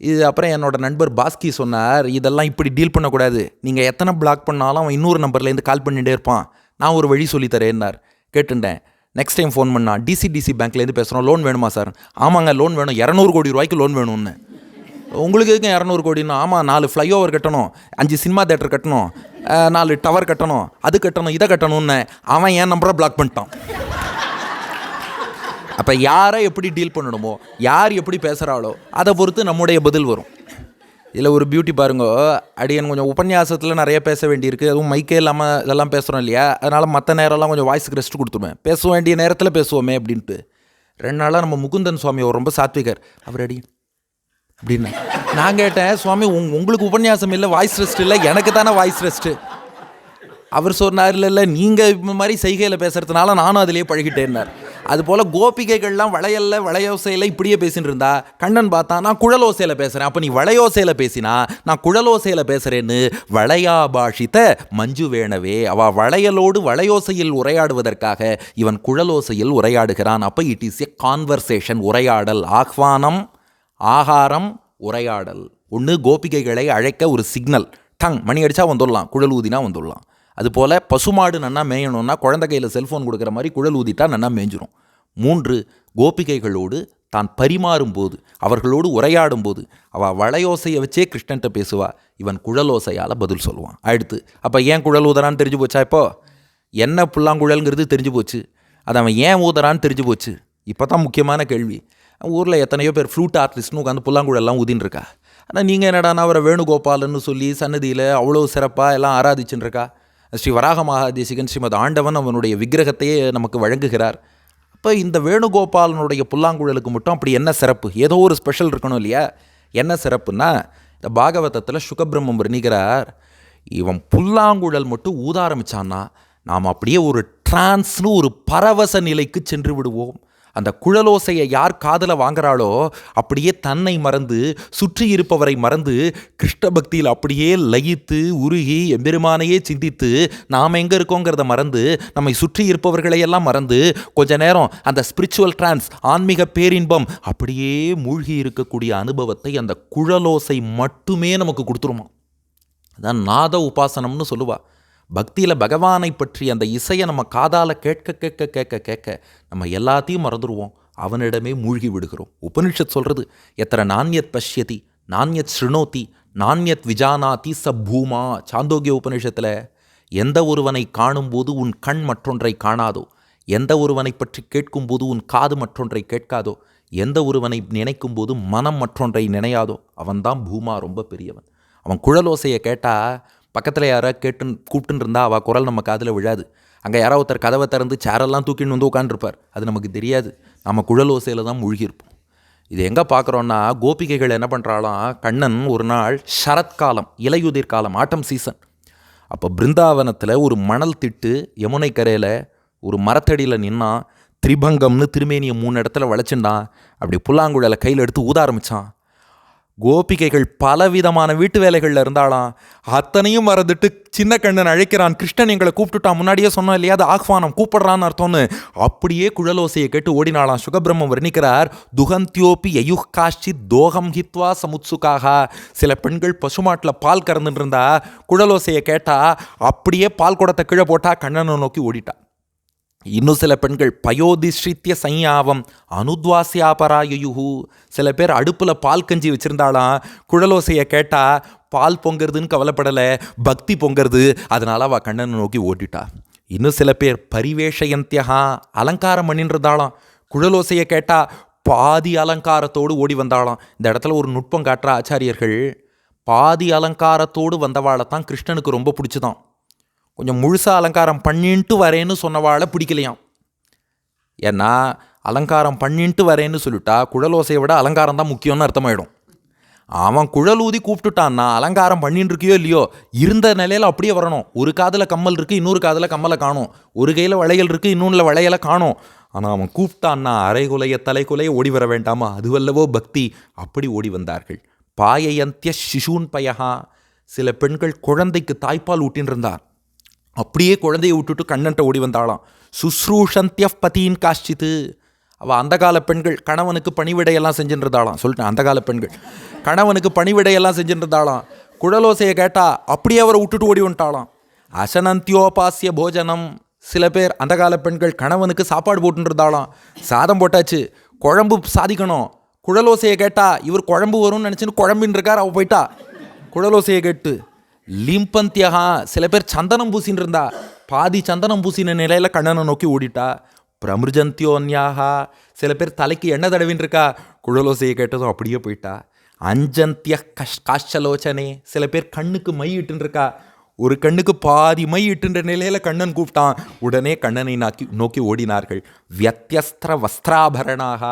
இது அப்புறம் என்னோடய நண்பர் பாஸ்கி சொன்னார், இதெல்லாம் இப்படி டீல் பண்ணக்கூடாது, நீங்கள் எத்தனை பிளாக் பண்ணாலும் அவன் இன்னொரு நம்பர்லேருந்து கால் பண்ணிகிட்டே இருப்பான், நான் ஒரு வழி சொல்லித்தரேன்னார். கேட்டுட்டேன். நெக்ஸ்ட் டைம் ஃபோன் பண்ணா, டிசி பேங்க்லேருந்து பேசுகிறோம், லோன் வேணுமா சார்? ஆமாங்க லோன் வேணும், 200 கோடி ரூபாய்க்கு லோன் வேணும்னு. உங்களுக்கு எதுக்கு 200 கோடின்னு? ஆமாம் 4 ஃப்ளைஓவர் கட்டணும், 5 சினிமா தேட்டர் கட்டணும், 4 டவர் கட்டணும், அது கட்டணும், இதை கட்டணும்னு. அவன் என் நம்பரை பிளாக் பண்ணிட்டான். அப்போ யாரை எப்படி டீல் பண்ணணுமோ, யார் எப்படி பேசுகிறாளோ அதை பொறுத்து நம்முடைய பதில் வரும். இதில் ஒரு பியூட்டி பாருங்க, அடியன் கொஞ்சம் உபன்யாசத்தில் நிறைய பேச வேண்டியிருக்கு, அதுவும் மைக்கே இல்லாமல் இதெல்லாம் பேசுகிறோம் இல்லையா, அதனால் மற்ற நேரம்லாம் கொஞ்சம் வாய்ஸுக்கு ரெஸ்ட் கொடுத்துருவேன், பேச வேண்டிய நேரத்தில் பேசுவோமே அப்படின்ட்டு. 2 நாளாக நம்ம முகுந்தன் சுவாமி அவர் ரொம்ப சாத்விகர், அவர் அடி அப்படின்னு நான் கேட்டேன், சுவாமி உங்களுக்கு உபன்யாசம் இல்லை, வாய்ஸ் ரெஸ்ட் இல்லை, எனக்கு தானே வாய்ஸ் ரெஸ்ட்டு. அவர் சொன்னார், இல்லை நீங்கள் இந்த மாதிரி செய்கையில் பேசுகிறதுனால நானும் அதிலே பழகிட்டேன்னார். அதுபோல் கோபிகைகள்லாம் வளையோசையில் இப்படியே பேசின்னு இருந்தா, கண்ணன் பார்த்தா நான் குழலோசையில் பேசுகிறேன், அப்போ நீ வளையோசையில் பேசினா நான் குழலோசையில் பேசுகிறேன்னு வளையாபாஷித்த மஞ்சு வேணவே. அவள் வளையலோடு வளையோசையில் உரையாடுவதற்காக இவன் குழலோசையில் உரையாடுகிறான். அப்போ இட் இஸ் எ கான்வர்சேஷன், உரையாடல். ஆஹ்வானம், ஆகாரம், உரையாடல். ஒன்று கோபிகைகளை அழைக்க ஒரு சிக்னல், டங் மணி அடித்தா வந்துடலாம், குழல் ஊதினா வந்துடலாம். அதுபோல் பசுமாடு நன்னா மேயணும்னா குழந்தை கையில் செல்ஃபோன் கொடுக்குற மாதிரி குழல் ஊதிட்டா நன்னா மேய்ஞ்சிரும். 3 கோபிகைகளோடு தான் பரிமாறும்போது, அவர்களோடு உரையாடும்போது அவள் வளையோசையை வச்சே கிருஷ்ணன்ட்ட பேசுவா. இவன் குழலோசையால் பதில் சொல்லுவான். அடுத்து அப்போ ஏன் குழல் ஊதறான்னு தெரிஞ்சு போச்சா? இப்போ என்ன புல்லாங்குழல்ங்கிறது தெரிஞ்சு போச்சு. அது அவன் ஏன் ஊதறான்னு தெரிஞ்சு போச்சு. இப்போ தான் முக்கியமான கேள்வி. ஊரில் எத்தனையோ பேர் ஃப்ளூட் ஆர்டிஸ்ட்னு உட்காந்து புல்லாங்குழல்லாம் ஊதின்னு இருக்கா. ஆனால் நீங்கள் என்னடானா அவரை வேணுகோபாலன்னு சொல்லி சன்னதியில் அவ்வளோ சிறப்பாக எல்லாம் ஆராதிச்சுன்னு இருக்கா. ஸ்ரீ வராக மகாதேசிகன் ஸ்ரீமத் ஆண்டவன் அவனுடைய விக்கிரகத்தையே நமக்கு வழங்குகிறார். அப்போ இந்த வேணுகோபாலனுடைய புல்லாங்குழலுக்கு மட்டும் அப்படி என்ன சிறப்பு? ஏதோ ஒரு ஸ்பெஷல் இருக்கணும் இல்லையா? என்ன சிறப்புன்னா, இந்த பாகவதத்தில் சுகபிரம்மம் வர்ணிக்கிறார், இவன் புல்லாங்குழல் மட்டும் ஊத ஆரம்பித்தான்னா நாம் அப்படியே ஒரு டிரான்ஸ்னு ஒரு பரவச நிலைக்கு சென்று விடுவோம். அந்த குழலோசையை யார் காதில் வாங்குறாளோ அப்படியே தன்னை மறந்து சுற்றி இருப்பவரை மறந்து கிருஷ்ண பக்தியில் அப்படியே லயித்து உருகி எம்பெருமானையே சிந்தித்து நாம் எங்கே இருக்கோங்கிறத மறந்து நம்மை சுற்றி இருப்பவர்களையெல்லாம் மறந்து கொஞ்ச நேரம் அந்த ஸ்பிரிச்சுவல் டிரான்ஸ், ஆன்மீக பேரின்பம் அப்படியே மூழ்கி இருக்கக்கூடிய அனுபவத்தை அந்த குழலோசை மட்டுமே நமக்கு கொடுத்துருமா. அதான் நாத உபாசனம்னு சொல்லுவா. பக்தியில் பகவானை பற்றி அந்த இசையை நம்ம காதால் கேட்க கேட்க கேட்க கேட்க நம்ம எல்லாத்தையும் மறந்துடுவோம், அவனிடமே மூழ்கி விடுகிறோம். உபனிஷத் சொல்கிறது, எத்தனை நான்யத் பஷ்யதி நான்யத் ஸ்ருணோதி நான்யத் விஜானாதி ச பூமா. சாந்தோக்கிய உபனிஷத்தில், எந்த ஒருவனை காணும்போது உன் கண் மற்றொன்றை காணாதோ, எந்த ஒருவனை பற்றி கேட்கும்போது உன் காது மற்றொன்றை கேட்காதோ, எந்த ஒருவனை நினைக்கும் போது மனம் மற்றொன்றை நினையாதோ, அவன்தான் பூமா, ரொம்ப பெரியவன். அவன் குழலோசையை கேட்டால் பக்கத்தில் யாராவது கூப்பிட்டுன்னு இருந்தால் அவள் குரல் நம்ம காதில் விழாது. அங்கே யாராவது ஒருத்தர் கதவை திறந்து சேரெல்லாம் தூக்கின்னு வந்து உட்காந்துருப்பார், அது நமக்கு தெரியாது. நம்ம குழலோசையில் தான் மூழ்கியிருப்போம். இது எங்கே பார்க்குறோன்னா, கோபிகைகள் என்ன பண்ணுறாலாம், கண்ணன் ஒரு நாள் சரத்காலம், இலையுதிர் காலம், ஆட்டம் சீசன். அப்போ பிருந்தாவனத்தில் ஒரு மணல் திட்டு யமுனை கரையில் ஒரு மரத்தடியில் நின்னான். திரிபங்கம்னு திருமேனியை 3 இடத்துல வளைச்சுண்டான். அப்படி புல்லாங்குழலை கையில் எடுத்து ஊத ஆரம்பித்தான். கோபிகைகள் பலவிதமான வீட்டு வேலைகளில் இருந்தாலாம். அத்தனையும் மறந்துட்டு சின்ன கண்ணன் அழைக்கிறான், கிருஷ்ணன் எங்களை கூப்பிட்டுட்டான், முன்னாடியே சொன்னோம் இல்லையா, அது ஆஹ்வானம், கூப்பிடுறான்னு அர்த்தம்னு. அப்படியே குழலோசையை கேட்டு ஓடினாலாம். சுகபிரம்மம் வர்ணிக்கிறார், துகந்தியோப்பி யயுஹ் காஷ்சித் தோகம் ஹித்வா சமுத்சுகாக. சில பெண்கள் பசுமாட்டில் பால் கறந்துட்டு இருந்தா குழலோசையை கேட்டா அப்படியே பால் குடத்தை கீழே போட்டா கண்ணனை நோக்கி ஓடிட்டா. இன்னும் சில பெண்கள் பயோதிஸ்ரித்ய சையாவம் அனுத்வாசியாபராயுஹு. சில பேர் அடுப்பில் பால் கஞ்சி வச்சுருந்தாலாம், குழலோசையை கேட்டால் பால் பொங்கிறதுன்னு கவலைப்படலை, பக்தி பொங்கிறது, அதனால் அவள் கண்ணனை நோக்கி ஓட்டிட்டா. இன்னும் சில பேர் பரிவேஷயந்தியா, அலங்காரம் பண்ணின்றதாலாம், குழலோசையை கேட்டால் பாதி அலங்காரத்தோடு ஓடி வந்தாலாம். இந்த இடத்துல ஒரு நுட்பம் காட்டுற ஆச்சாரியர்கள், பாதி அலங்காரத்தோடு வந்தவாளை தான் கிருஷ்ணனுக்கு ரொம்ப பிடிச்சிதான். கொஞ்சம் முழுசாக அலங்காரம் பண்ணின்ட்டு வரேன்னு சொன்னவாளை பிடிக்கலையாம். ஏன்னா அலங்காரம் பண்ணின்ட்டு வரேன்னு சொல்லிட்டா குழலோசையை விட அலங்காரம் தான் முக்கியம்னு அர்த்தமாயிடும். அவன் குழல் ஊதி கூப்பிட்டுட்டான்னா அலங்காரம் பண்ணின்னு இருக்கியோ இல்லையோ, இருந்த நிலையில் அப்படியே வரணும். ஒரு காதில் கம்மல் இருக்குது, இன்னொரு காதில் கம்மலை காணும். ஒரு கையில் வளையல் இருக்குது, இன்னொன்றில் வளையலை காணும். ஆனால் அவன் கூப்பிட்டான்னா அரைகுலைய தலைக்குலைய ஓடி வர வேண்டாமா, அதுவல்லவோ பக்தி. அப்படி ஓடி வந்தார்கள். பாயயந்திய சிசூன் பயகா. சில பெண்கள் குழந்தைக்கு தாய்ப்பால் ஊட்டின்னு இருந்தார். அப்படியே குழந்தையை விட்டுட்டு கண்ணன்ட்ட ஓடி வந்தாளாம். சுஸ்ரூஷந்திய பதீன் காஷ்சித்து. அவள் அந்த கால பெண்கள் கணவனுக்கு பணிவிடையெல்லாம் செஞ்சுருந்தாளாம். சொல்லிட்டேன், அந்த கால பெண்கள் கணவனுக்கு பணிவிடையெல்லாம் செஞ்சுருந்தாளாம். குழலோசையை கேட்டா அப்படியே அவரை விட்டுட்டு ஓடி வந்துட்டாளாம். அசனந்தியோபாசிய போஜனம். சில பேர் அந்த கால பெண்கள் கணவனுக்கு சாப்பாடு போட்டுருந்தாளாம். சாதம் போட்டாச்சு, குழம்பு சாதிக்கணும். குழலோசையை கேட்டா இவர் குழம்பு வரும்னு நினச்சின்னு குழம்பின்னு இருக்கார், அவள் போயிட்டா குழலோசையை கேட்டு. லிம்பந்தியகா. சில பேர் சந்தனம் பூசின்னு இருந்தா, பாதி சந்தனம் பூசின நிலையில் கண்ணனை நோக்கி ஓடிட்டா. பிரமிருஜந்தியோன்யாகா. சில பேர் தலைக்கு எண்ணெய் தடவின்னு இருக்கா, குழலோசையை கேட்டதும் அப்படியே போயிட்டா. அஞ்சந்திய காஷ்சலோச்சனே. சில பேர் கண்ணுக்கு மை இட்டுன்னு இருக்கா, ஒரு கண்ணுக்கு பாதி மை இட்டுன்ற நிலையில் கண்ணன் கூப்பிட்டான், உடனே கண்ணனை நோக்கி ஓடினார்கள். வியத்தியஸ்திர வஸ்திராபரணாக.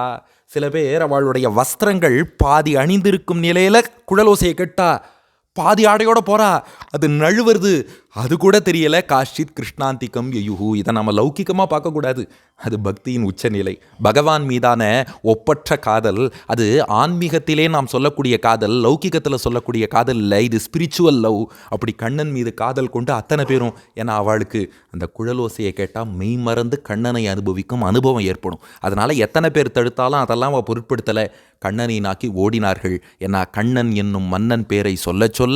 சில பேர் அவளுடைய வஸ்திரங்கள் பாதி அணிந்திருக்கும் நிலையில் குழலோசையை கேட்டா பாதி ஆடையோட போறா, அது நழுவுறது, அது கூட தெரியல. காஷ்சித் கிருஷ்ணாந்திகம் யயுஹு. இதை நம்ம லௌகிக்கமாக பார்க்கக்கூடாது, அது பக்தியின் உச்சநிலை. பகவான் மீதான ஒப்பற்ற காதல், அது ஆன்மீகத்திலே நாம் சொல்லக்கூடிய காதல், லௌகிகத்தில் சொல்லக்கூடிய காதல் இல்லை, இது ஸ்பிரிச்சுவல் லவ். அப்படி கண்ணன் மீது காதல் கொண்டு அத்தனை பேரும், ஏன்னா அவளுக்கு அந்த குழலோசையை கேட்டால் மெய் மறந்து கண்ணனை அனுபவிக்கும் அனுபவம் ஏற்படும். அதனால் எத்தனை பேர் தடுத்தாலும் அதெல்லாம் அவள் பொருட்படுத்தலை, கண்ணனை நாக்கி ஓடினார்கள். ஏன்னா கண்ணன் என்னும் மன்னன் பேரை சொல்ல சொல்ல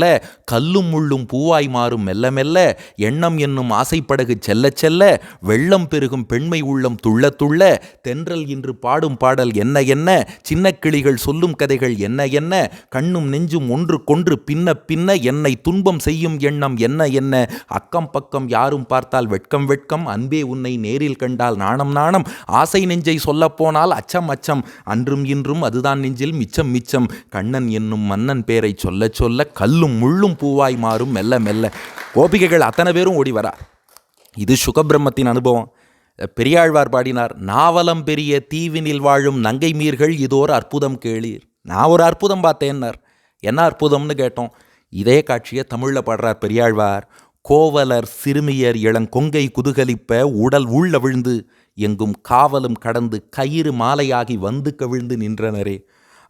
கல்லும் முள்ளும் பூவாய் மாறும் மெல்ல மெல்ல எண்ணம் என்னும் ஆசைப்படகு செல்ல செல்ல வெள்ளம் பெருகும் பெண்மை உள்ளம் துள்ள துள்ள தென்றல் இன்று பாடும் பாடல் என்ன என்ன சின்ன கிளிகள் சொல்லும் கதைகள் என்ன என்ன கண்ணும் நெஞ்சும் ஒன்று கொன்று பின்ன பின்ன என்னை துன்பம் செய்யும் எண்ணம் என்ன என்ன அக்கம் பக்கம் யாரும் பார்த்தால் வெட்கம் வெட்கம் அன்பே உன்னை நேரில் கண்டால் நாணம் நாணம் ஆசை நெஞ்சை சொல்லப்போனால் அச்சம் அச்சம் அன்றும் இன்றும் அதுதான் நெஞ்சில் மிச்சம் மிச்சம் கண்ணன் என்னும் மன்னன் பேரை சொல்ல சொல்ல கல்லும் முள்ளும் பூவாய் மாறும் மெல்ல மெல்ல. கோபிகைகள் அத்தனை பேரும் ஓடி வரா. இது சுகபிரம்மத்தின் அனுபவம். பெரியாழ்வார் பாடினார், நாவலம் பெரிய தீவினில் வாழும் நங்கை மீர்கள் இதோர் அற்புதம் கேளீர். நான் ஒரு அற்புதம் பார்த்தேன்னார். என்ன அற்புதம்னு கேட்டோம். இதே காட்சியை தமிழில் பாடுறார் பெரியாழ்வார். கோவலர் சிறுமியர் இளங்கொங்கை குதுகலிப்ப உடல் உள்ள விழுந்து எங்கும் காவலும் கடந்து கயிறு மாலையாகி வந்து கவிழ்ந்து நின்றனரே.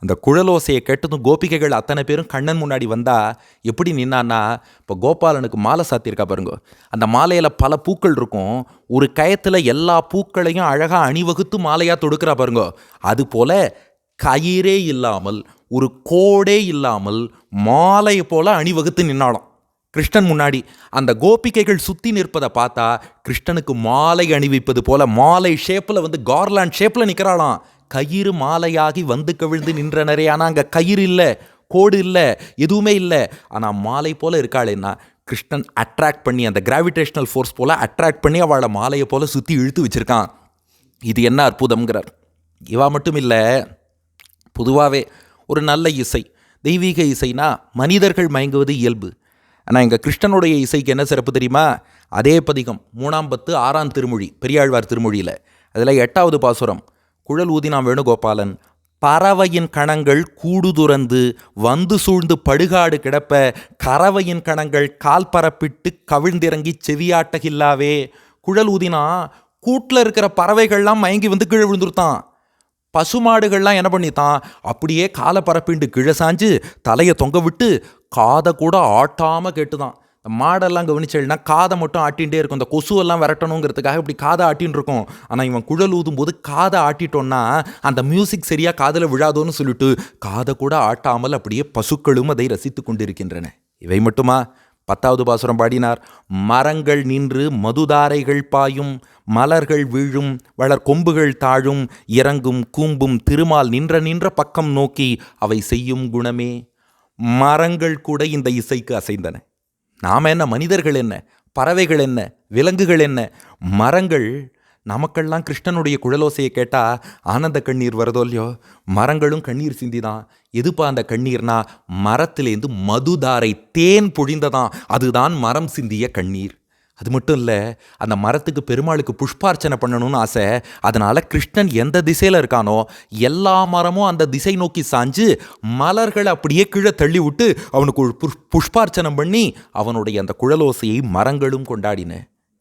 அந்த குழலோசையை கேட்டதும் கோபிகைகள் அத்தனை பேரும் கண்ணன் முன்னாடி வந்தா எப்படி நின்னான்னா, இப்போ கோபாலனுக்கு மாலை சாத்தியிருக்கா பாருங்க, அந்த மாலையில் பல பூக்கள் இருக்கும். ஒரு கயத்தில் எல்லா பூக்களையும் அழகாக அணிவகுத்து மாலையாக தொடுக்கிறா பாருங்க. அதுபோல் கயிறே இல்லாமல் ஒரு கோடே இல்லாமல் மாலையை போல அணிவகுத்து நின்னாலும் கிருஷ்ணன் முன்னாடி. அந்த கோபிகைகள் சுற்றி நிற்பதை பார்த்தா கிருஷ்ணனுக்கு மாலை அணிவிப்பது போல மாலை ஷேப்பில் வந்து கார்லாண்ட் ஷேப்பில் நிற்கிறாளாம். கயிறு மாலையாகி வந்து கவிழ்ந்து நின்றனரே. ஆனால் அங்கே கயிறு இல்லை, கோடு இல்லை, எதுவுமே இல்லை. ஆனால் மாலை போல் இருக்காளேன்னா கிருஷ்ணன் அட்ராக்ட் பண்ணி அந்த கிராவிடேஷனல் ஃபோர்ஸ் போல் அட்ராக்ட் பண்ணி அவளை மாலையை போல் சுற்றி இழுத்து வச்சுருக்கான். இது என்ன அற்புதம்ங்கிறார். இவா மட்டும் இல்லை, பொதுவாகவே ஒரு நல்ல இசை, தெய்வீக இசைனா மனிதர்கள் மயங்குவது இயல்பு. ஆனால் எங்கள் கிருஷ்ணனுடைய இசைக்கு என்ன சிறப்பு தெரியுமா? அதே பதிகம் 3ஆம் பத்து 6ஆம் திருமொழி பெரியாழ்வார் திருமொழியில், அதில் 8வது பாசுரம், குழல் ஊதினாம் வேணுகோபாலன் பறவையின் கணங்கள் கூடு துறந்து வந்து சூழ்ந்து படுகாடு கிடப்ப கறவையின் கணங்கள் கால் பரப்பிட்டு கவிழ்ந்திறங்கி செவியாட்டகில்லாவே. குழல் ஊதினா கூட்டில் இருக்கிற பறவைகள்லாம் மயங்கி வந்து கீழே விழுந்துருத்தான். பசுமாடுகள்லாம் என்ன பண்ணித்தான், அப்படியே காலை பரப்பிண்டு கீழே சாஞ்சு தலையை தொங்க விட்டு காதை கூட ஆட்டாமல் கேட்டுதான். இந்த மாடெல்லாம் கவனிச்சேன்னா காதை மட்டும் ஆட்டிகிட்டே இருக்கும், இந்த கொசுவெல்லாம் விரட்டணுங்கிறதுக்காக இப்படி காதை ஆட்டின்னு இருக்கும். ஆனால் இவன் குழல் ஊதும் போது காதை ஆட்டிட்டோன்னா அந்த மியூசிக் சரியாக காதில் விழாதோன்னு சொல்லிட்டு காதை கூட ஆட்டாமல் அப்படியே பசுக்களும் அதை ரசித்து கொண்டிருக்கின்றன. இவை மட்டுமா? 10வது பாசுரம் பாடினார், மரங்கள் நின்று மதுதாரைகள் பாயும் மலர்கள் வீழும் வளர் கொம்புகள் தாழும் இறங்கும் கூம்பும் திருமால் நின்ற நின்ற பக்கம் நோக்கி அவை செய்யும் குணமே. மரங்கள் கூட இந்த இசைக்கு அசைந்தன. நாம் என்ன, மனிதர்கள் என்ன, பறவைகள் என்ன, விலங்குகள் என்ன, மரங்கள். நமக்கெல்லாம் கிருஷ்ணனுடைய குழலோசையை கேட்டால் ஆனந்த கண்ணீர் வரதோ இல்லையோ, மரங்களும் கண்ணீர் சிந்திதான். எதுப்பா அந்த கண்ணீர்னா, மரத்திலேருந்து மதுதாரை தேன் பொழிந்ததான், அதுதான் மரம் சிந்திய கண்ணீர். அது மட்டும் இல்லை, அந்த மரத்துக்கு பெருமாளுக்கு புஷ்பார்ச்சனை பண்ணணும்னு ஆசை. அதனால் கிருஷ்ணன் எந்த திசையில் இருக்கானோ எல்லா மரமும் அந்த திசை நோக்கி சாஞ்சு மலர்களை அப்படியே கீழே தள்ளி விட்டு அவனுக்கு ஒரு புஷ்பார்ச்சனை பண்ணி அவனுடைய அந்த குழலோசையை மரங்களும் கொண்டாடின.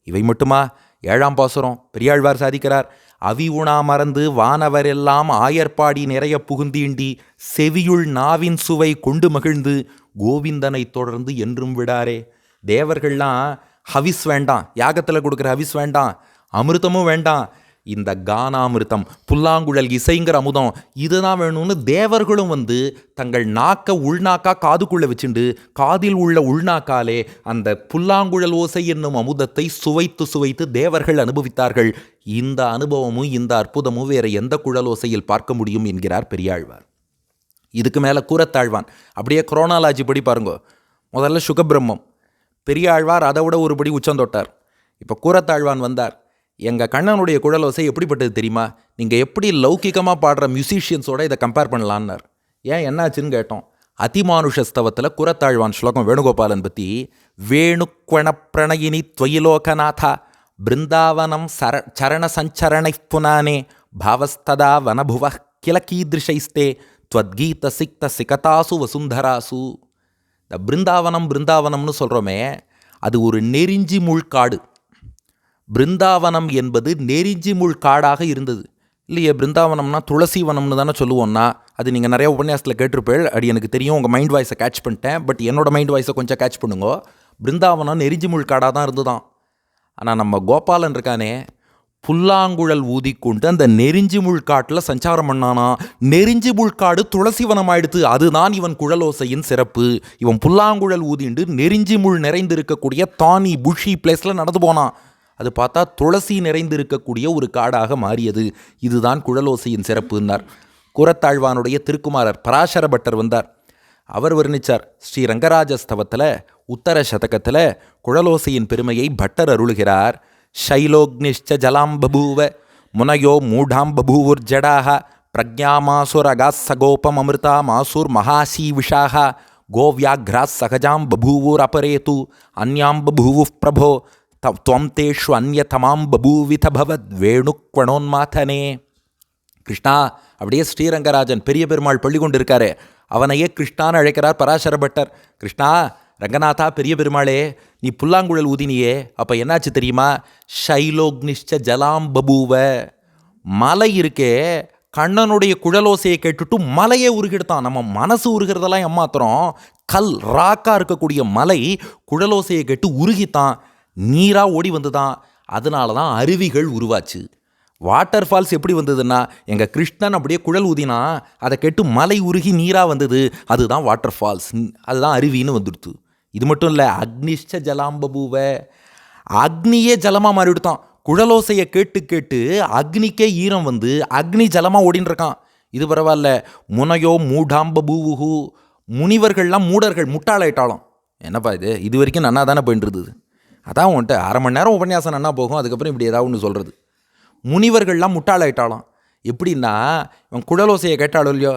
இவை மட்டுமா? 7ஆம் பாசுரம் பெரியாழ்வார் சாதிக்கிறார், அவி உணா மறந்து வானவர் எல்லாம் ஆயர்பாடி நிறைய புகுந்தீண்டி செவியுள் நாவின் சுவை கொண்டு மகிழ்ந்து கோவிந்தனை தொடர்ந்து என்றும் விடாரே. தேவர்கள்லாம் ஹவிஸ் வேண்டாம், யாகத்தில் கொடுக்குற ஹவிஸ் வேண்டாம், அமிர்தமும் வேண்டாம், இந்த கானாமிர்தம் புல்லாங்குழல் இசைங்கிற அமுதம் இதுதான் வேணும்னு தேவர்களும் வந்து தங்கள் நாக்கை உள்நாக்கா காதுக்குள்ளே வச்சுண்டு காதில் உள்ள உள்நாக்காலே அந்த புல்லாங்குழல் ஓசை என்னும் அமுதத்தை சுவைத்து சுவைத்து தேவர்கள் அனுபவித்தார்கள். இந்த அனுபவமும் இந்த அற்புதமும் வேறு எந்த குழலோசையில் பார்க்க முடியும் என்கிறார் பெரியாழ்வார். இதுக்கு மேலே கூறத்தாழ்வான் அப்படியே குரோனாலஜி படி பாருங்க. முதல்ல சுகபிரம்மம், பெரியாழ்வார் அதை விட ஒருபடி உச்சந்தொட்டார். இப்போ கூறத்தாழ்வான் வந்தார். எங்கள் கண்ணனுடைய குழலோசை எப்படிப்பட்டது தெரியுமா? நீங்கள் எப்படி லௌகிகமாக பாடுற மியூசிஷியன்ஸோடு இதை கம்பேர் பண்ணலான்னார். ஏன் என்னாச்சுன்னு கேட்டோம். அதிமானுஷஸ்தவத்தில் கூறத்தாழ்வான் ஸ்லோகம் வேணுகோபாலன் பற்றி, வேணுக்வண பிரணயினி துவயிலோகநாதா பிருந்தாவனம் சரண சஞ்சரணை புனானே பாவஸ்ததா வனபுவ கில கீதிருஷைஸ்தே துவத்கீத சிக்த சிகதாசு வசுந்தராசு. இந்த பிருந்தாவனம்னு சொல்கிறோமே, அது ஒரு நெறிஞ்சி முள்காடு. பிருந்தாவனம் என்பது நெறிஞ்சி முள் காடாக இருந்தது இல்லையே. பிருந்தாவனம்னா துளசி வனம்னு தானே சொல்லுவோம்னா, அது நீங்கள் நிறைய உபன்யாசத்தில் கேட்டிருப்பேள். அது எனக்கு தெரியும், உங்கள் மைண்ட் வாய்ஸை கேட்ச் பண்ணிட்டேன். பட் என்னோடய மைண்ட் வாய்ஸை கொஞ்சம் கேட்ச் பண்ணுங்க. பிருந்தாவனம் நெறிஞ்சி முள் காடாக தான் இருந்துதான். ஆனால் நம்ம கோபாலன் இருக்கானே, புல்லாங்குழல் ஊதிக்கொண்டு அந்த நெருஞ்சி முள்காட்டில் சஞ்சாரம் பண்ணானா. நெருஞ்சி முள்காடு துளசி வனம் ஆயிடுத்து. அதுதான் இவன் குழலோசையின் சிறப்பு. இவன் புல்லாங்குழல் ஊதிண்டு நெருஞ்சி முள் நிறைந்திருக்கக்கூடிய தானி புஷி பிளேஸில் நடந்து போனான். அது பார்த்தா துளசி நிறைந்திருக்கக்கூடிய ஒரு காடாக மாறியது. இதுதான் குழலோசையின் சிறப்புன்னார். குரத்தாழ்வானுடைய திருக்குமாரர் பராசர பட்டர் வந்தார். அவர் வர்ணித்தார். ஸ்ரீ ரங்கராஜஸ்தவத்தில் உத்தர சதகத்தில் குழலோசையின் பெருமையை பட்டர் அருளுகிறார். ஷைலோக்னிஷ்ச ஜலாம் பபூவ முனயோ மூடாம் பபூவுர் ஜடாக பிரஜாமாசுரகாஸ் சகோபம் அமிர்தா மாசுர் மகாசி விஷாக கோவ்யாக்ராஸ் சகஜாம் பபூவுர் அபரேது அந்யாம் பபூவு பிரபோ துவம் தேஷு அந்யதமாம் பபூவித பவத் வேணுக்வணோன்மாதனே. கிருஷ்ணா, அப்படியே ஸ்ரீரங்கராஜன் பெரிய பெருமாள் பள்ளி கொண்டு இருக்காரு, அவனையே கிருஷ்ணான்னு அழைக்கிறார் பராசர பட்டர். கிருஷ்ணா, ரங்கநாதா, பெரிய பெருமாளே, நீ புல்லாங்குழல் ஊதினியே, அப்போ என்னாச்சு தெரியுமா? ஷைலோக்னிஷ்ச ஜலாம் பபூவ. மலை இருக்கே, கண்ணனுடைய குழலோசையை கேட்டுட்டு மலையே உருகிடுத்தான். நம்ம மனசு உருகிறதெல்லாம் ஏமாத்திரம். கல் ராக்கா இருக்கக்கூடிய மலை குழலோசையை கேட்டு உருகித்தான், நீராக ஓடி வந்துதான். அதனால தான் அருவிகள் உருவாச்சு. வாட்டர் ஃபால்ஸ் எப்படி வந்ததுன்னா, எங்கள் கிருஷ்ணன் அப்படியே குழல் ஊதினா அதை கேட்டு மலை உருகி நீராக வந்தது. அதுதான் வாட்டர் ஃபால்ஸ், அதுதான் அருவின்னு வந்துடுத்து. இது மட்டும் இல்லை, அக்னிஷ்ட ஜலாம்பபூவ, அக்னியே ஜலமாக மாறிவிடுத்தான். குழலோசையை கேட்டு கேட்டு அக்னிக்கே ஈரம் வந்து அக்னி ஜலமாக ஓடின்னு இருக்கான். இது பரவாயில்ல. முனையோ மூடாம்பபூவுகு, முனிவர்கள்லாம் மூடர்கள், முட்டாளாயிட்டாலும். என்னப்பா இது வரைக்கும் நன்னா தானே போயிட்டு இருந்தது. அதான் உன்ட்ட அரை மணி நேரம் உபன்யாசம் நன்னா போகும், அதுக்கப்புறம் இப்படி ஏதாவது ஒன்று சொல்கிறது. முனிவர்கள்லாம் முட்டாளாயிட்டாலும். எப்படின்னா, இவன் குழலோசையை கேட்டாலும் இல்லையோ,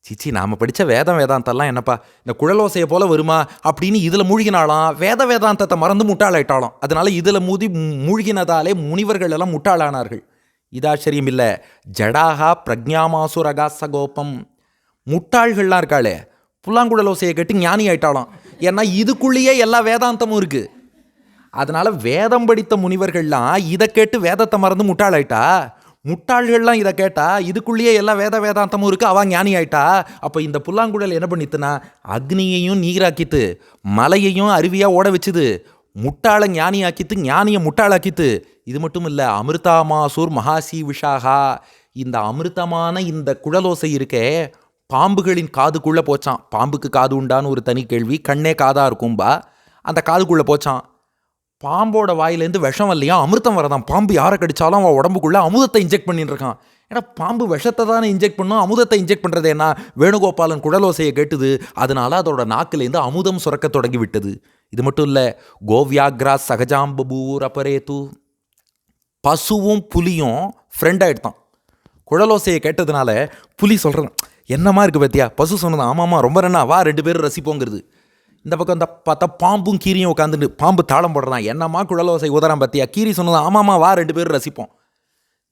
சிச்சி நாம் படித்த வேதாந்தெல்லாம் என்னப்பா இந்த குழலோசையை போல் வருமா அப்படின்னு இதில் மூழ்கினாலாம். வேதாந்தத்தை மறந்து முட்டாளாயிட்டாலும். அதனால் இதில் மூழ்கினதாலே முனிவர்கள் எல்லாம் முட்டாளானார்கள். இது ஆச்சரியம் இல்லை. ஜடாகா பிரஜாமாசுரகா சகோபம், முட்டாள்கள்லாம் இருக்காளே, புல்லாங்குழலோசையை கேட்டு ஞானி ஆயிட்டாலும். ஏன்னா இதுக்குள்ளேயே எல்லா வேதாந்தமும் இருக்குது. அதனால் வேதம் படித்த முனிவர்கள்லாம் இதை கேட்டு வேதத்தை மறந்து முட்டாளாயிட்டா. முட்டாள்கள்லாம் இதை கேட்டா இதுக்குள்ளேயே எல்லா வேதாந்தமும் இருக்குது, அவன் ஞானி ஆயிட்டா. அப்போ இந்த புல்லாங்குழல் என்ன பண்ணித்துனா, அக்னியையும் நீராக்கித்து, மலையையும் அருவியாக ஓட வச்சுது, முட்டாளை ஞானி ஆக்கித்து, ஞானியை முட்டாளாக்கித்து. இது மட்டும் இல்லை, அமிர்தாமாசூர் மகாசி விஷாகா, இந்த அமிர்தமான இந்த குழலோசை இருக்கே, பாம்புகளின் காதுக்குள்ளே போச்சான். பாம்புக்கு காது உண்டான்னு ஒரு தனி கேள்வி. கண்ணே காதாக இருக்கும்பா. அந்த காதுக்குள்ளே போச்சான். பாம்போட வாயிலேருந்து விஷம் வரலையா, அமிர்தம் வரதான். பாம்பு யாரை கடிச்சாலும் அவன் உடம்புக்குள்ளே அமுதத்தை இன்ஜெக்ட் பண்ணிட்டு இருக்கான். ஏன்னா பாம்பு விஷத்தை தானே இன்ஜெக்ட் பண்ணும், அமுதத்தை இன்ஜெக்ட் பண்ணுறது என்ன? வேணுகோபாலன் குழலோசையை கேட்டுது, அதனால அதோட நாக்கிலேருந்து அமுதம் சுரக்க தொடங்கி விட்டது. இது மட்டும் இல்லை, கோவ்யாக்ரா சகஜாம்பூர் அபரேத்து, பசுவும் புலியும் ஃப்ரெண்ட் ஆகிடுதான். குழலோசையை கேட்டதுனால புலி சொல்கிறேன், என்னமா இருக்குது பத்தியா? பசு சொன்னதான், ஆமாம்மா ரொம்ப ரெண்ணா, வா 2 பேரும் ரசிப்போங்கிறது. இந்த பக்கம் இந்த பார்த்தா பாம்பும் கீரியும் உட்காந்துட்டு, பாம்பு தாளம் போடுறான், என்னம்மா குழலோசை உதறான் பத்தியா? கீரி சொன்னதான், ஆமாம்மா வா 2 பேரும் ரசிப்போம்.